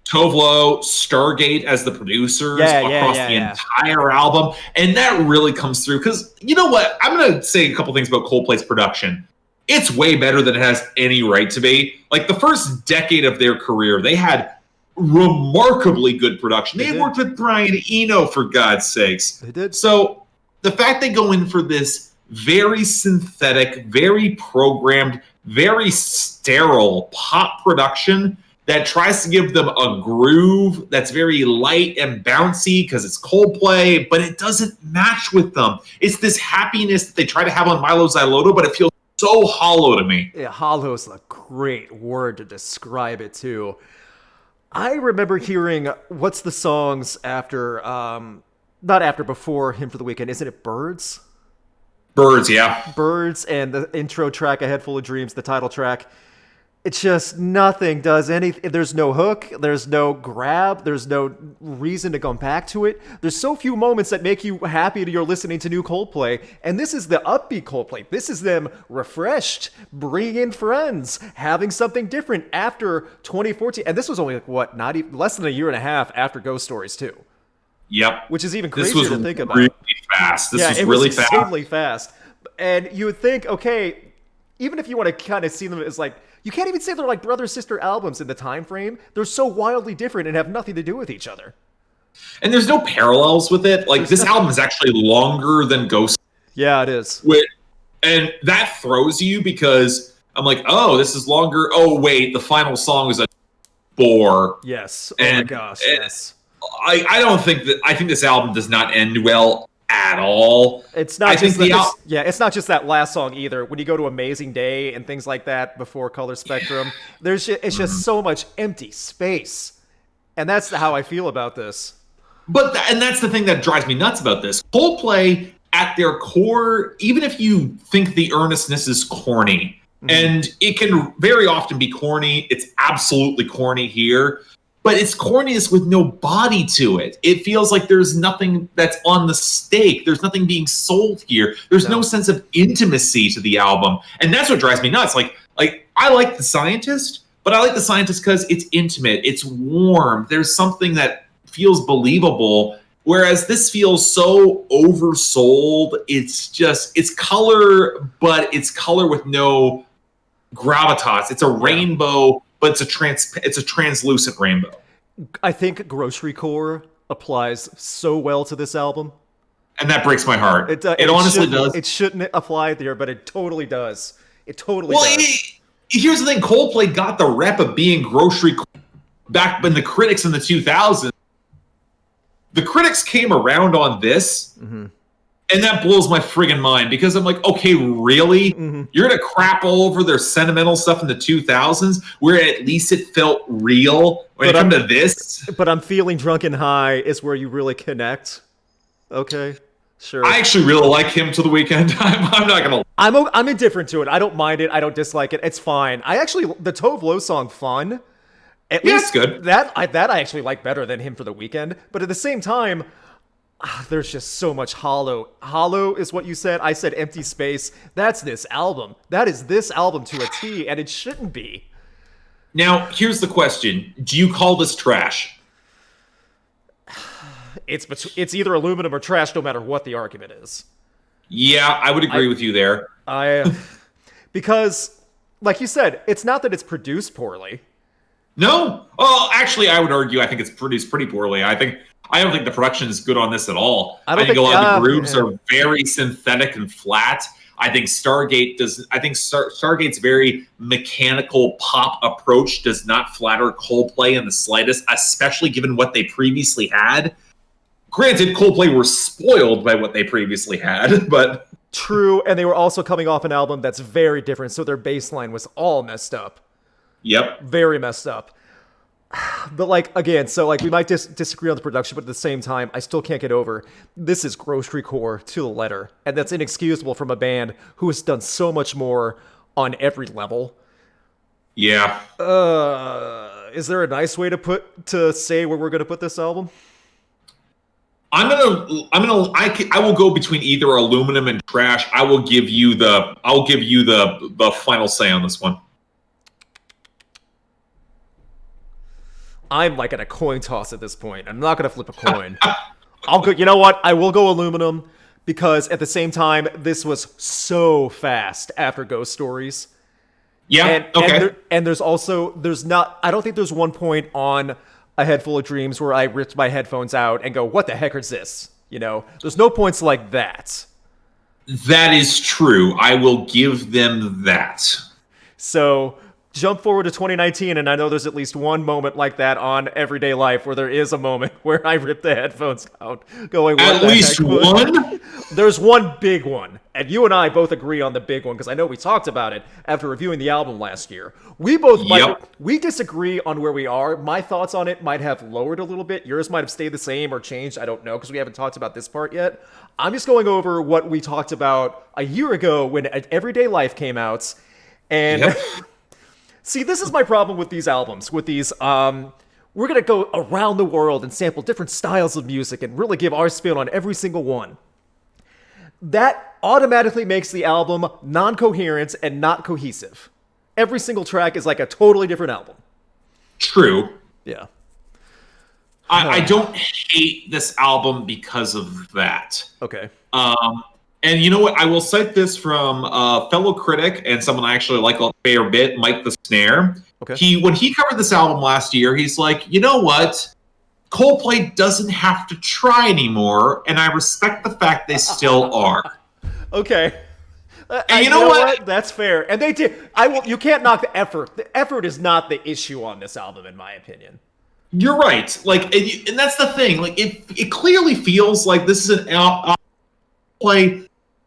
Tove Lo, Stargate as the producers across the entire album. And that really comes through. Because, you know what? I'm going to say a couple things about Coldplay's production. It's way better than it has any right to be. Like, the first decade of their career, they had remarkably good production. They worked with Brian Eno, for God's sakes. They did. So the fact they go in for this very synthetic, very programmed, very sterile pop production that tries to give them a groove that's very light and bouncy because it's Coldplay, but it doesn't match with them. It's this happiness that they try to have on Mylo Xyloto, but it feels so hollow to me. Yeah, hollow is a great word to describe it, too. I remember hearing, what's the songs after, before Hymn for the Weekend, isn't it Birds? Birds, yeah. Birds, and the intro track, A Head Full of Dreams, the title track. It's just nothing does anything. There's no hook. There's no grab. There's no reason to come back to it. There's so few moments that make you happy that you're listening to new Coldplay. And this is the upbeat Coldplay. This is them refreshed, bringing in friends, having something different after 2014. And this was only not even less than a year and a half after Ghost Stories 2. Yep. Which is even crazier to think about. Really fast. This was really fast. Extremely fast. And you would think, okay, even if you want to kind of see them as like, you can't even say they're like brother-sister albums in the time frame. They're so wildly different and have nothing to do with each other. And there's no parallels with it. Like, this album is actually longer than Ghost. Yeah, it is. And that throws you because I'm like, oh, this is longer. Oh, wait, the final song is a bore. Yes. Oh my gosh, yes. I think this album does not end well at all. It's not it's not just that last song either. When you go to Amazing Day and things like that before Color Spectrum, it's just so much empty space. And that's how I feel about this. And that's the thing that drives me nuts about this. Coldplay, at their core, even if you think the earnestness is corny, And it can very often be corny. It's absolutely corny here, but it's corniness with no body to it. It feels like there's nothing that's on the stake. There's nothing being sold here. There's no sense of intimacy to the album. And that's what drives me nuts. Like I like The Scientist, but I like The Scientist because it's intimate. It's warm. There's something that feels believable. Whereas this feels so oversold. It's color, but it's color with no gravitas. It's a rainbow, but it's a translucent rainbow. I think Grocery Core applies so well to this album. And that breaks my heart. It honestly does. It shouldn't apply there, but it totally does. It totally does. Here's the thing. Coldplay got the rep of being Grocery Core back when the critics in the 2000s. The critics came around on this, and that blows my friggin' mind because I'm like, okay, really? You're going to crap all over their sentimental stuff in the 2000s where at least it felt real when it comes to this? But I'm Feeling Drunk and High is where you really connect. Okay, sure. I actually really like Him to the Weekend. I'm not going to... I'm indifferent to it. I don't mind it. I don't dislike it. It's fine. The Tove Lo song, fun. At least it's good. That I actually like better than Him for the Weekend. But at the same time, there's just so much hollow. Hollow is what you said. I said empty space. That's this album. That is this album to a T, and it shouldn't be. Now, here's the question. Do you call this trash? It's either aluminum or trash, no matter what the argument is. Yeah, I would agree with you there. Because, like you said, it's not that it's produced poorly. No. Well, actually, I would argue I think it's produced pretty poorly. I don't think the production is good on this at all. I think a lot of the grooves are very synthetic and flat. I think Stargate's very mechanical pop approach does not flatter Coldplay in the slightest, especially given what they previously had. Granted, Coldplay were spoiled by what they previously had, but... True, and they were also coming off an album that's very different, so their bass line was all messed up. Yep. Very messed up. But again, so we might disagree on the production, but at the same time, I still can't get over this is Grocery Core to the letter, and that's inexcusable from a band who has done so much more on every level. Yeah. Is there a nice way to say where we're gonna put this album? I will go between either aluminum and trash. I will give you the final say on this one. I'm at a coin toss at this point. I'm not going to flip a coin. I'll go. You know what? I will go aluminum because at the same time, this was so fast after Ghost Stories. Yeah. And there's not. I don't think there's one point on A Head Full of Dreams where I ripped my headphones out and go, "What the heck is this?" There's no points like that. That is true. I will give them that. So. Jump forward to 2019, and I know there's at least one moment like that on Everyday Life where there is a moment where I rip the headphones out, going, what at least one? There's one big one, and you and I both agree on the big one, because I know we talked about it after reviewing the album last year. We both we disagree on where we are. My thoughts on it might have lowered a little bit. Yours might have stayed the same or changed. I don't know, because we haven't talked about this part yet. I'm just going over what we talked about a year ago when Everyday Life came out, and... Yep. See, this is my problem with these albums, with these, we're going to go around the world and sample different styles of music and really give our spin on every single one. That automatically makes the album non-coherent and not cohesive. Every single track is like a totally different album. True. Yeah. I don't hate this album because of that. Okay. And you know what? I will cite this from a fellow critic and someone I actually like a fair bit, Mike the Snare. Okay. When he covered this album last year, he's like, you know what? Coldplay doesn't have to try anymore, and I respect the fact they still are. Okay. And you know what? That's fair. And they did. You can't knock the effort. The effort is not the issue on this album, in my opinion. You're right. And that's the thing. It clearly feels like this is an play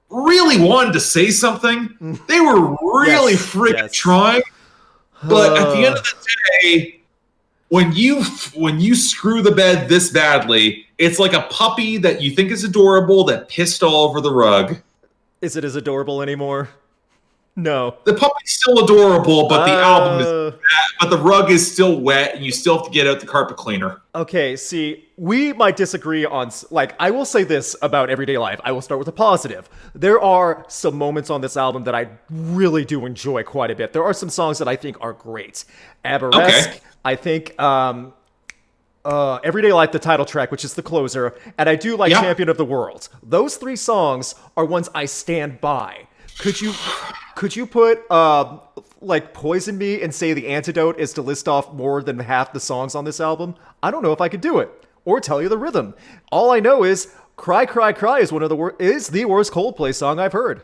really wanted to say something. They were really trying. But at the end of the day, when you screw the bed this badly, it's like a puppy that you think is adorable that pissed all over the rug. Is it as adorable anymore? No. The puppy's still adorable, but the album is Uh, bad, but the rug is still wet, and you still have to get out the carpet cleaner. Okay, see, we might disagree on, like, I will say this about Everyday Life. I will start with a positive. There are some moments on this album that I really do enjoy quite a bit. There are some songs that I think are great. Aberesque, Okay. I think, Everyday Life, the title track, which is the closer, and I do like Yeah. Champion of the World. Those three songs are ones I stand by. Could you put like Poison Me and say the antidote is to list off more than half the songs on this album? I don't know if I could do it or tell you the rhythm. All I know is Cry Cry Cry is is the worst Coldplay song I've heard.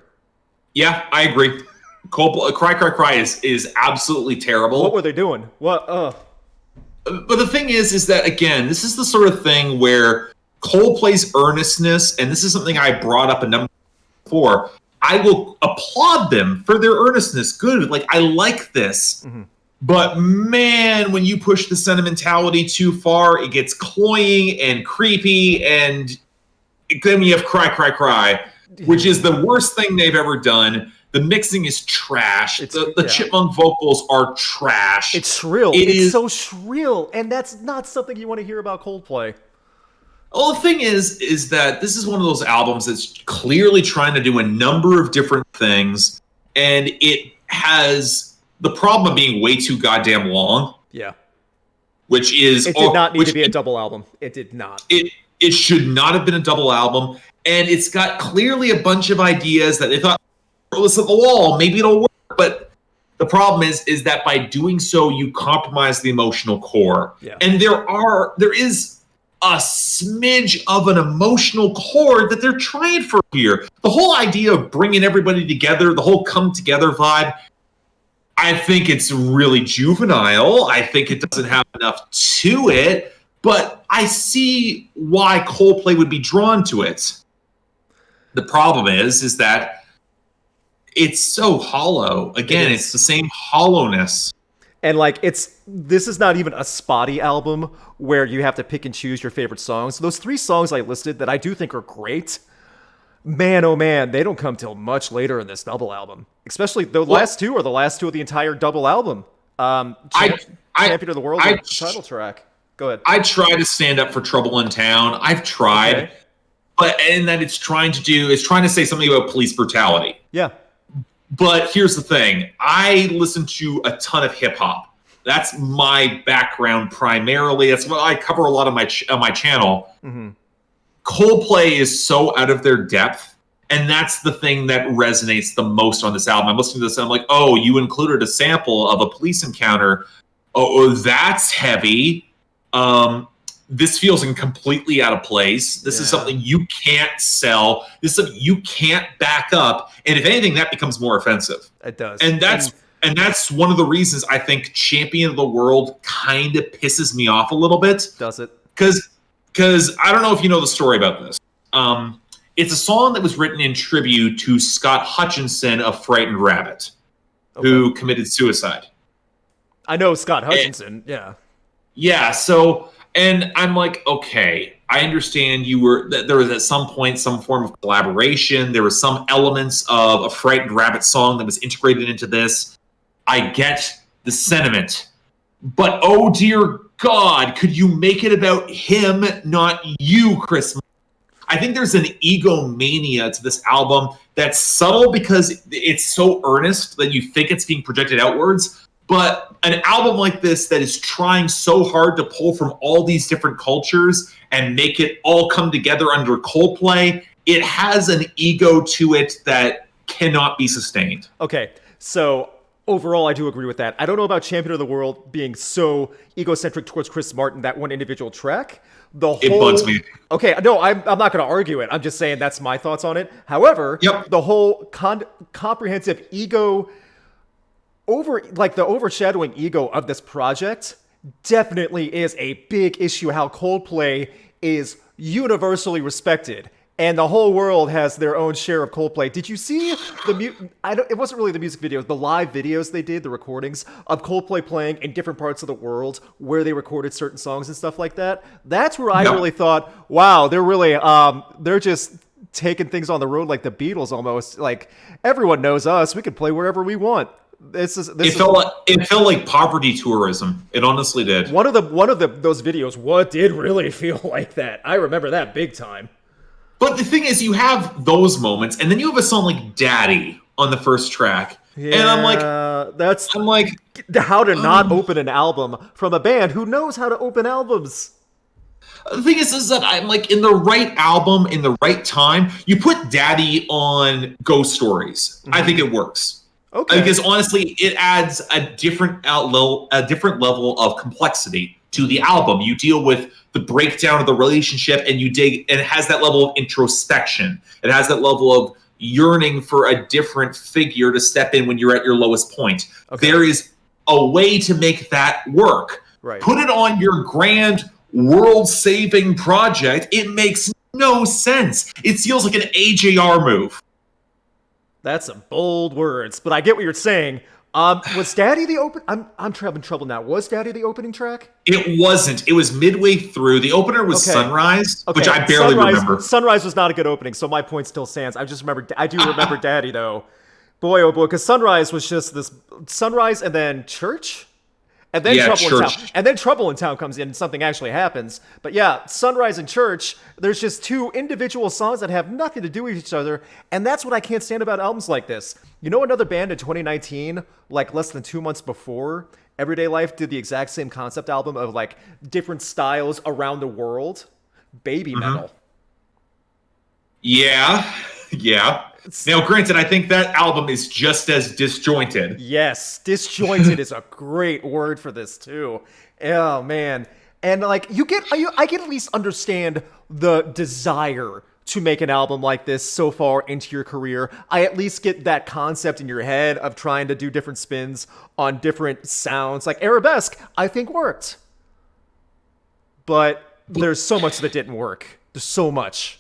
Yeah, I agree. Coldplay, Cry Cry Cry is absolutely terrible. What were they doing? What But the thing is that, again, this is the sort of thing where Coldplay's earnestness, and this is something I brought up a number before, I will applaud them for their earnestness. Good. Like, I like this. Mm-hmm. But man, when you push the sentimentality too far, it gets cloying and creepy, and then you have Cry Cry Cry, which is the worst thing they've ever done. The mixing is trash. The chipmunk vocals are trash. It's shrill. It's so shrill, and that's not something you want to hear about Coldplay. Well, the thing is that this is one of those albums that's clearly trying to do a number of different things, and it has the problem of being way too goddamn long. Yeah. Which is... It did not need to be a double album. It did not. It should not have been a double album, and it's got clearly a bunch of ideas that they thought, throw this at the wall, maybe it'll work, but the problem is that by doing so, you compromise the emotional core. Yeah. And there is a smidge of an emotional chord that they're trying for here. The whole idea of bringing everybody together, the whole come together vibe, I think it's really juvenile. I think it doesn't have enough to it, but I see why Coldplay would be drawn to it. The problem is that it's so hollow. Again, it's the same hollowness. And like this is not even a spotty album where you have to pick and choose your favorite songs. Those three songs I listed that I do think are great, man, oh man, they don't come till much later in this double album. Especially the last two are the last two of the entire double album. Champion of the World and title track. Go ahead. I try to stand up for Trouble in Town. I've tried, and that it's trying to say something about police brutality. Yeah. But here's the thing. I listen to a ton of hip hop. That's my background primarily. That's what I cover a lot of on my channel. Mm-hmm. Coldplay is so out of their depth, and that's the thing that resonates the most on this album. I'm listening to this and I'm like, oh, you included a sample of a police encounter. Oh, that's heavy. This feels completely out of place. This is something you can't sell. This is something you can't back up. And if anything, that becomes more offensive. It does. And that's one of the reasons I think Champion of the World kind of pisses me off a little bit. Does it? Because I don't know if you know the story about this. It's a song that was written in tribute to Scott Hutchinson of Frightened Rabbit, who committed suicide. I know Scott Hutchinson, yeah. Yeah, so... And I'm like, okay, I understand there was at some point some form of collaboration. There were some elements of a Frightened Rabbit song that was integrated into this. I get the sentiment. But oh dear God, could you make it about him, not you, Chris? I think there's an egomania to this album that's subtle because it's so earnest that you think it's being projected outwards. But an album like this that is trying so hard to pull from all these different cultures and make it all come together under Coldplay, it has an ego to it that cannot be sustained. Okay, so overall, I do agree with that. I don't know about Champion of the World being so egocentric towards Chris Martin, that one individual track. It bugs me. Okay, no, I'm not going to argue it. I'm just saying that's my thoughts on it. However, the whole comprehensive ego... the overshadowing ego of this project definitely is a big issue. How Coldplay is universally respected, and the whole world has their own share of Coldplay. Did you see it wasn't really the music videos, the live videos they did, the recordings of Coldplay playing in different parts of the world where they recorded certain songs and stuff like that? That's where I really thought, wow, they're really they're just taking things on the road like the Beatles almost. Like, everyone knows us. We can play wherever we want. It felt like poverty tourism. It honestly did. One of those videos, what did really feel like that? I remember that big time. But the thing is, you have those moments, and then you have a song like Daddy on the first track. Yeah, and I'm like, how to not open an album from a band who knows how to open albums. The thing is that I'm like, in the right album, in the right time, you put Daddy on Ghost Stories. I think it works. Okay. Because honestly, it adds a different level of complexity to the album. You deal with the breakdown of the relationship, and you dig, and it has that level of introspection. It has that level of yearning for a different figure to step in when you're at your lowest point. Okay. There is a way to make that work. Right. Put it on your grand world-saving project. It makes no sense. It feels like an AJR move. That's some bold words, but I get what you're saying. Was Daddy the open? I'm having trouble now. Was Daddy the opening track? It wasn't. It was midway through. The opener was Sunrise, which I barely remember. Sunrise was not a good opening, so my point still stands. I do remember Daddy though. Boy, oh boy, because Sunrise was just this Sunrise and then Church. And then Trouble in Town. And then Trouble in Town comes in and something actually happens. But yeah, Sunrise and Church, there's just two individual songs that have nothing to do with each other. And that's what I can't stand about albums like this. You know, another band in 2019, like less than 2 months before, Everyday Life did the exact same concept album of like different styles around the world? Baby Metal. Yeah. Now, granted, I think that album is just as disjointed. Yes, disjointed is a great word for this too. Oh man, and like I can at least understand the desire to make an album like this so far into your career. I at least get that concept in your head of trying to do different spins on different sounds. Like Arabesque, I think worked, but there's so much that didn't work. There's so much.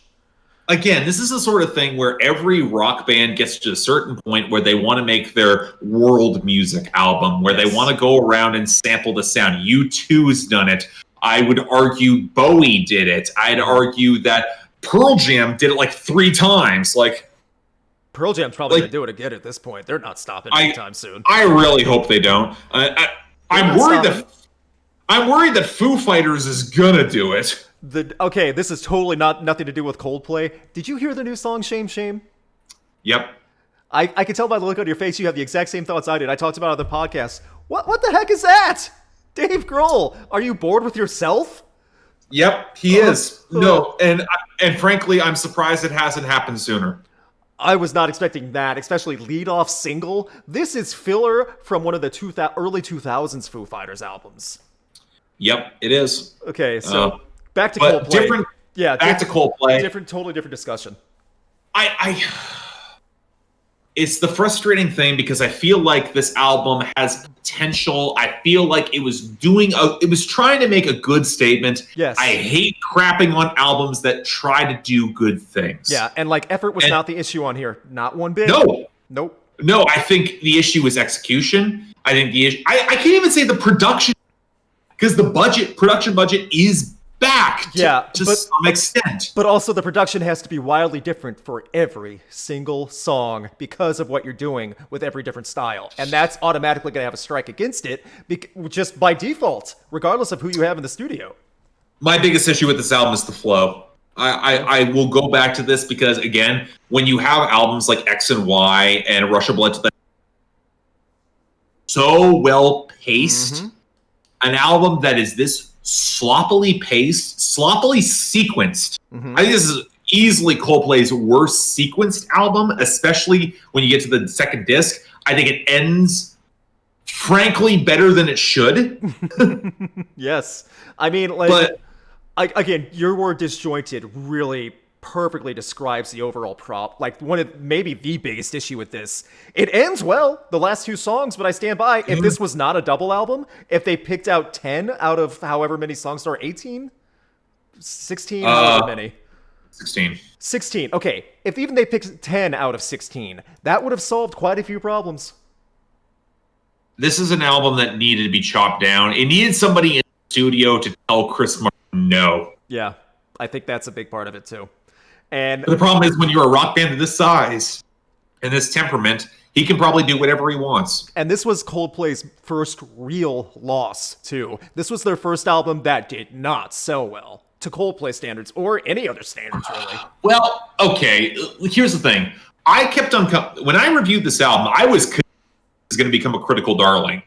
Again, this is the sort of thing where every rock band gets to a certain point where they want to make their world music album, where they want to go around and sample the sound. U2's done it. I would argue Bowie did it. I'd argue that Pearl Jam did it like 3 times. Like, Pearl Jam's probably going to do it again at this point. They're not stopping anytime soon. I really hope they don't. I'm worried that Foo Fighters is going to do it. Okay, this is totally nothing to do with Coldplay. Did you hear the new song Shame Shame? Yep. I can tell by the look on your face you have the exact same thoughts I did. I talked about it on the podcast. What the heck is that? Dave Grohl, are you bored with yourself? Yep, he is. No, and frankly, I'm surprised it hasn't happened sooner. I was not expecting that, especially lead-off single. This is filler from one of the early 2000s Foo Fighters albums. Yep, it is. Okay, so back to Coldplay. Back to Coldplay. Totally different discussion. It's the frustrating thing because I feel like this album has potential. I feel like it was trying to make a good statement. Yes. I hate crapping on albums that try to do good things. Yeah, and like effort was not the issue on here. Not one bit. No. Nope. No, I think the issue is execution. I think the issue. I can't even say the production, because the production budget is back to some extent. But also the production has to be wildly different for every single song because of what you're doing with every different style. And that's automatically going to have a strike against it just by default, regardless of who you have in the studio. My biggest issue with this album is the flow. I will go back to this because, again, when you have albums like X and Y and Rush of Blood to the so well paced, an album that is this sloppily paced, sloppily sequenced. I think this is easily Coldplay's worst sequenced album, especially when you get to the second disc. I think it ends, frankly, better than it should. Yes. I mean, again, your word disjointed really perfectly describes the overall one of maybe the biggest issue with this. It ends well, the last 2 songs, but I stand by. If this was not a double album, if they picked out 10 out of however many songs there are, 18? 16? However many? 16. Okay. If even they picked 10 out of 16, that would have solved quite a few problems. This is an album that needed to be chopped down. It needed somebody in the studio to tell Chris Martin no. Yeah. I think that's a big part of it too. And But the problem is when you're a rock band of this size and this temperament, he can probably do whatever he wants. And this was Coldplay's first real loss, too. This was their first album that did not sell well to Coldplay standards, or any other standards, really. Well, okay, here's the thing. I kept on... When I reviewed this album, I was convinced it was going to become a critical darling.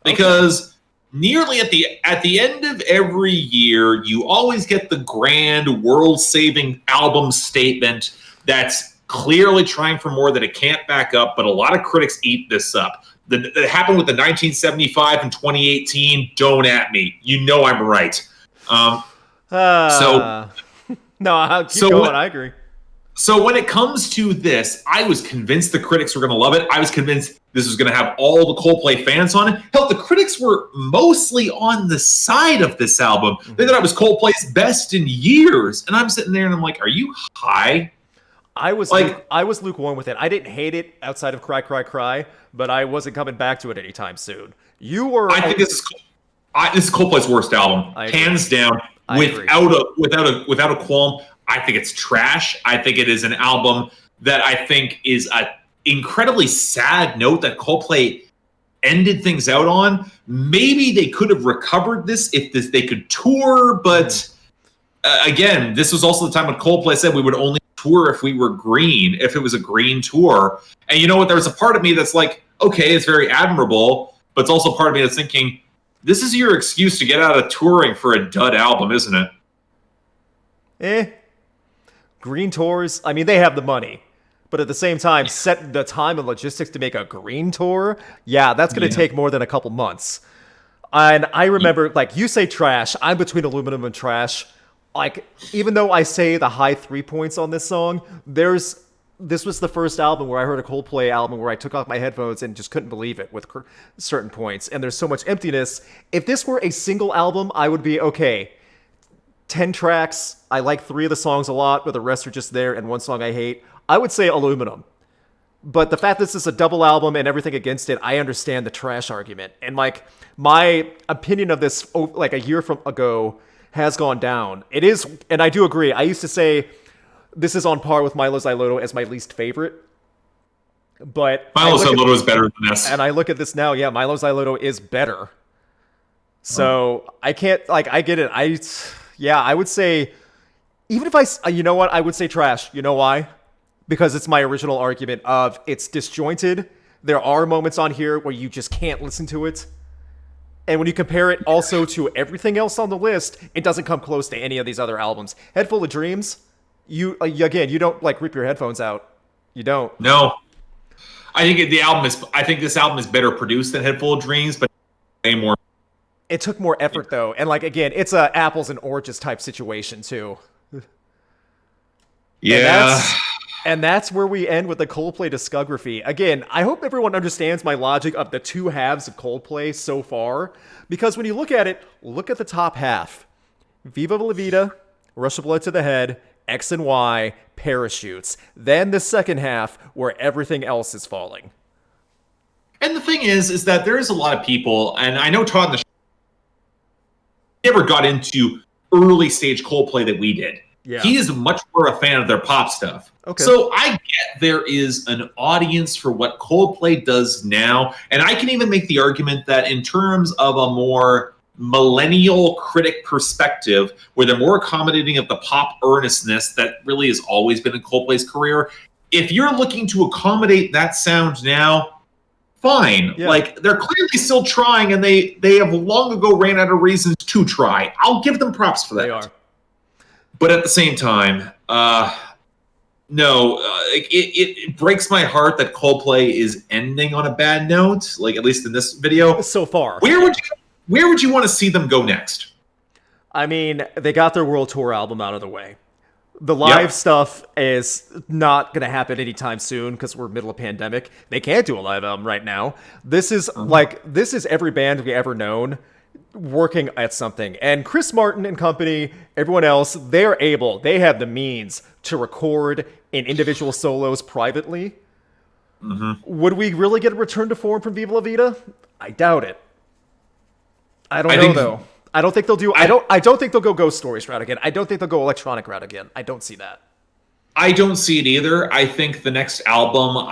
Because nearly at the end of every year, you always get the grand, world-saving album statement that's clearly trying for more that it can't back up, but a lot of critics eat this up. That happened with the 1975 and 2018, don't at me. You know I'm right. No, keep going, I agree. So when it comes to this, I was convinced the critics were going to love it. I was convinced this was going to have all the Coldplay fans on it. Hell, the critics were mostly on the side of this album. They thought it was Coldplay's best in years. And I'm sitting there and I'm like, are you high? I was lukewarm with it. I didn't hate it outside of Cry, Cry, Cry, but I wasn't coming back to it anytime soon. You were... I think this is Coldplay's worst album. Hands down. Without a qualm. I think it's trash. I think it is an album that I think is an incredibly sad note that Coldplay ended things out on. Maybe they could have recovered this if they could tour, but again, this was also the time when Coldplay said we would only tour if we were green, if it was a green tour. And you know what? There was a part of me that's like, okay, it's very admirable, but it's also part of me that's thinking, this is your excuse to get out of touring for a dud album, isn't it? Green tours, I mean, they have the money. But at the same time, set the time and logistics to make a green tour, that's going to take more than a couple months. And I remember, like, you say trash, I'm between aluminum and trash. Like, even though I say the high 3 points on this song, this was the first album where I heard a Coldplay album where I took off my headphones and just couldn't believe it with certain points. And there's so much emptiness. If this were a single album, I would be, okay, 10 tracks, I like 3 of the songs a lot, but the rest are just there, and 1 song I hate. I would say aluminum. But the fact that this is a double album and everything against it, I understand the trash argument. And like, my opinion of this, like a year ago, has gone down. It is, and I do agree. I used to say this is on par with Mylo Xyloto as my least favorite. But Mylo Xyloto is better than this. And I look at this now, Mylo Xyloto is better. So I can't, like, I get it. I would say, even if I would say trash. You know why? Because it's my original argument of it's disjointed. There are moments on here where you just can't listen to it. And when you compare it also to everything else on the list, it doesn't come close to any of these other albums. Head Full of Dreams, you don't like rip your headphones out. You don't. No. I think this album is better produced than Head Full of Dreams, but way more. It took more effort though. And like, again, it's a apples and oranges type situation too. Yeah. And that's where we end with the Coldplay discography. Again, I hope everyone understands my logic of the two halves of Coldplay so far. Because when you look at it, look at the top half. Viva la Vida, Rush of Blood to the Head, X and Y, Parachutes. Then the second half where everything else is falling. And the thing is that there is a lot of people, and I know Todd in the show never got into early stage Coldplay that we did. Yeah. He is much more a fan of their pop stuff. Okay. So I get there is an audience for what Coldplay does now. And I can even make the argument that in terms of a more millennial critic perspective, where they're more accommodating of the pop earnestness that really has always been in Coldplay's career, if you're looking to accommodate that sound now, fine. Yeah. Like, they're clearly still trying, and they have long ago ran out of reasons to try. I'll give them props for that. They are. But at the same time, it breaks my heart that Coldplay is ending on a bad note, like at least in this video. So far. Where would you want to see them go next? I mean, they got their world tour album out of the way. The live stuff is not going to happen anytime soon because we're middle of pandemic. They can't do a live album right now. This is this is every band we ever known working at something. And Chris Martin and company, everyone else, they have the means to record in individual solos privately. Mm-hmm. Would we really get a return to form from Viva la Vida? I doubt it. I don't know though. I don't think they'll do. I don't think they'll go Ghost Stories route again. I don't think they'll go electronic route again. I don't see that. I don't see it either. I think the next album,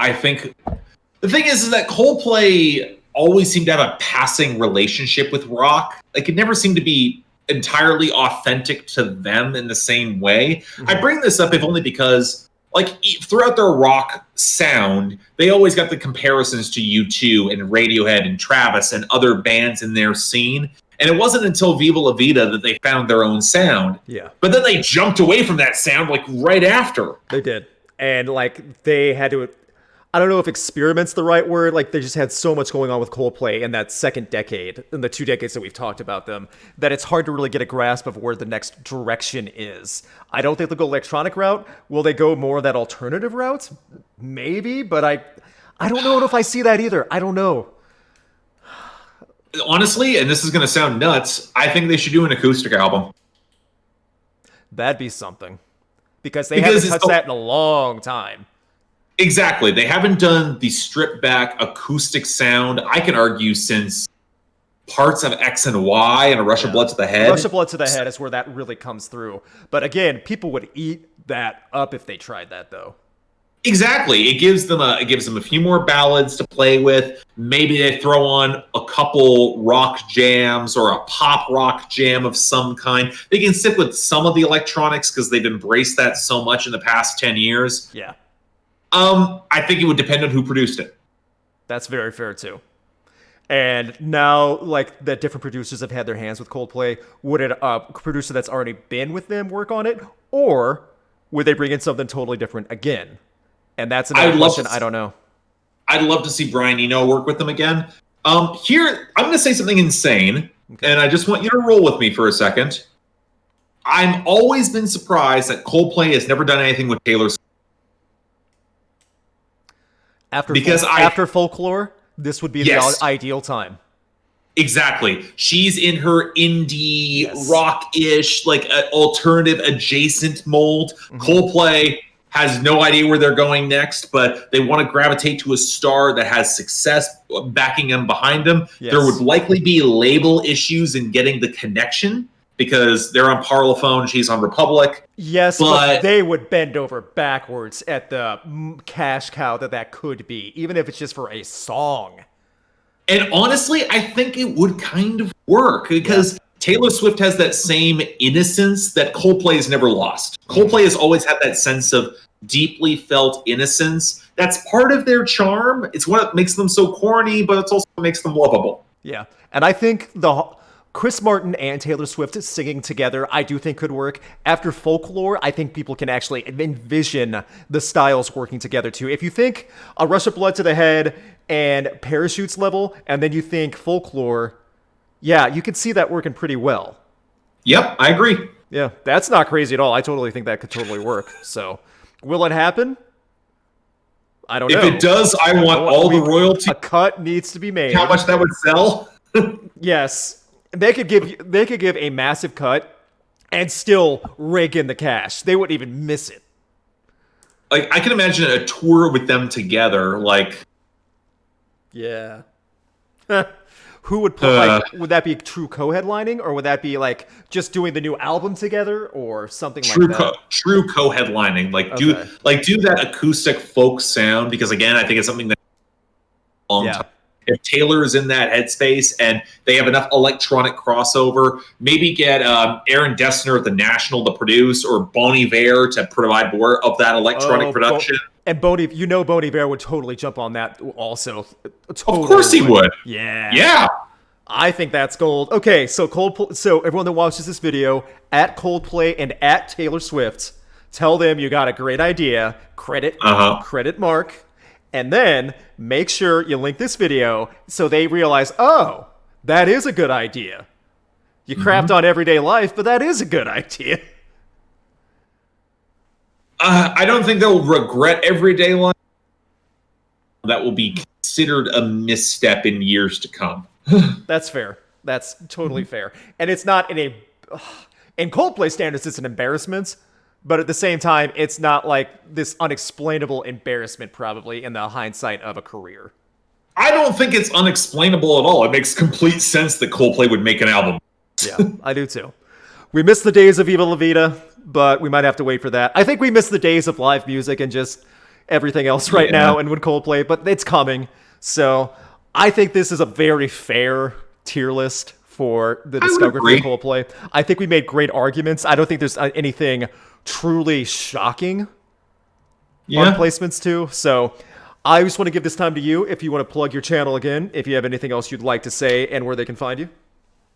the thing is that Coldplay always seemed to have a passing relationship with rock. Like, it never seemed to be entirely authentic to them in the same way. Mm-hmm. I bring this up if only because, like, throughout their rock sound, they always got the comparisons to U2 and Radiohead and Travis and other bands in their scene. And it wasn't until Viva la Vida that they found their own sound. Yeah. But then they jumped away from that sound, like, right after. They did. And, like, they had to... I don't know if experiment's the right word. Like, they just had so much going on with Coldplay in that second decade, in the 2 decades that we've talked about them, that it's hard to really get a grasp of where the next direction is. I don't think they'll go electronic route. Will they go more of that alternative route? Maybe, but I don't know if I see that either. I don't know. Honestly, and this is going to sound nuts, I think they should do an acoustic album. That'd be something. Because they haven't touched that in a long time. Exactly. They haven't done the stripped back acoustic sound, I can argue, since parts of X and Y and A Rush of Blood to the Head. Rush of Blood to the Head is where that really comes through. But again, people would eat that up if they tried that, though. Exactly. It gives them a few more ballads to play with. Maybe they throw on a couple rock jams or a pop rock jam of some kind. They can stick with some of the electronics because they've embraced that so much in the past 10 years. Yeah. I think it would depend on who produced it. That's very fair, too. And now, like, that different producers have had their hands with Coldplay, would a producer that's already been with them work on it? Or would they bring in something totally different again? And that's another question I don't know. I'd love to see Brian Eno work with them again. Here, I'm going to say something insane, and I just want you to roll with me for a second. I've always been surprised that Coldplay has never done anything with Taylor Swift. After Folklore, this would be the ideal time. Exactly. She's in her indie, rock-ish, like alternative adjacent mold. Mm-hmm. Coldplay has no idea where they're going next, but they want to gravitate to a star that has success backing them behind them. Yes. There would likely be label issues in getting the connection because they're on Parlophone, she's on Republic. Yes, but they would bend over backwards at the cash cow that could be, even if it's just for a song. And honestly, I think it would kind of work because Taylor Swift has that same innocence that Coldplay has never lost. Coldplay has always had that sense of deeply felt innocence. That's part of their charm. It's what makes them so corny, but it's also what makes them lovable. Yeah, and I think Chris Martin and Taylor Swift singing together, I do think could work. After Folklore, I think people can actually envision the styles working together too. If you think A Rush of Blood to the Head and Parachutes level, and then you think Folklore, yeah, you can see that working pretty well. Yep, I agree. Yeah, that's not crazy at all. I totally think that could totally work. So, will it happen? I don't know. If it does, I want all the royalty. A cut needs to be made. How much that would sell? Yes. They could give a massive cut and still rake in the cash. They wouldn't even miss it. Like, I can imagine a tour with them together, like... Yeah. Who would play, would that be true co-headlining, or would that be, like, just doing the new album together, or something like that? True co-headlining. Like, do that acoustic folk sound, because, again, I think it's something that... time. If Taylor is in that headspace and they have enough electronic crossover, maybe get Aaron Dessner at the National to produce, or Bon Iver to provide more of that electronic production. And Bon Iver would totally jump on that also. Totally of course he would. Yeah. Yeah. I think that's gold. Okay, so Coldplay. So everyone that watches this video, at Coldplay and at Taylor Swift, tell them you got a great idea. Credit Mark. And then make sure you link this video so they realize, oh, that is a good idea. You crapped on everyday life, but that is a good idea. I don't think they'll regret everyday life. That will be considered a misstep in years to come. That's fair. That's totally fair. And it's not in Coldplay standards, it's an embarrassment. But at the same time, it's not like this unexplainable embarrassment, probably, in the hindsight of a career. I don't think it's unexplainable at all. It makes complete sense that Coldplay would make an album. Yeah, I do too. We miss the days of Viva la Vida, but we might have to wait for that. I think we miss the days of live music and just everything else right now and with Coldplay, but it's coming. So I think this is a very fair tier list for the discography of Coldplay. I think we made great arguments. I don't think there's anything truly shocking on placements too. So I just want to give this time to you if you want to plug your channel again, if you have anything else you'd like to say and where they can find you.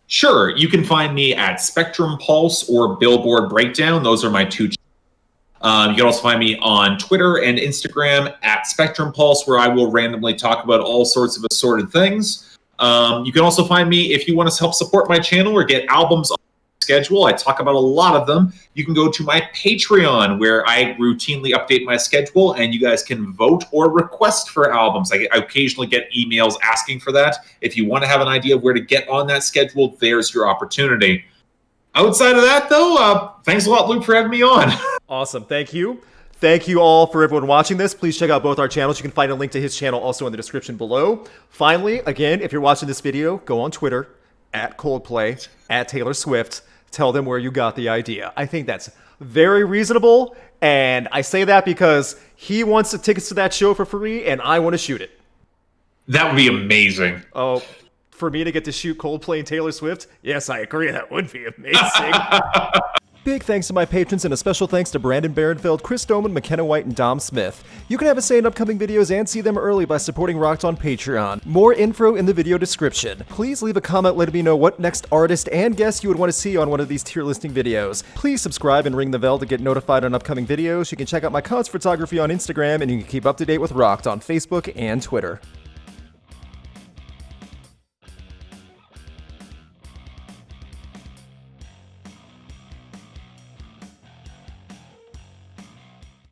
Sure. You can find me at Spectrum Pulse or Billboard Breakdown. Those are my two channels. You can also find me on Twitter and Instagram at Spectrum Pulse, where I will randomly talk about all sorts of assorted things. You can also find me if you want to help support my channel or get albums on schedule. I talk about a lot of them. You can go to my Patreon, where I routinely update my schedule, and you guys can vote or request for albums. I occasionally get emails asking for that. If you want to have an idea of where to get on that schedule, there's your opportunity. Outside of that, though, thanks a lot, Luke, for having me on. Awesome. Thank you. Thank you all for everyone watching this. Please check out both our channels. You can find a link to his channel also in the description below. Finally, again, if you're watching this video, go on Twitter, at Coldplay, at Taylor Swift. Tell them where you got the idea. I think that's very reasonable, and I say that because he wants the tickets to that show for free, and I want to shoot it. That would be amazing. Oh, for me to get to shoot Coldplay and Taylor Swift? Yes, I agree. That would be amazing. Big thanks to my patrons, and a special thanks to Brandon Barenfeld, Chris Doman, McKenna White, and Dom Smith. You can have a say in upcoming videos and see them early by supporting Rocked on Patreon. More info in the video description. Please leave a comment letting me know what next artist and guest you would want to see on one of these tier listing videos. Please subscribe and ring the bell to get notified on upcoming videos. You can check out my concert photography on Instagram, and you can keep up to date with Rocked on Facebook and Twitter.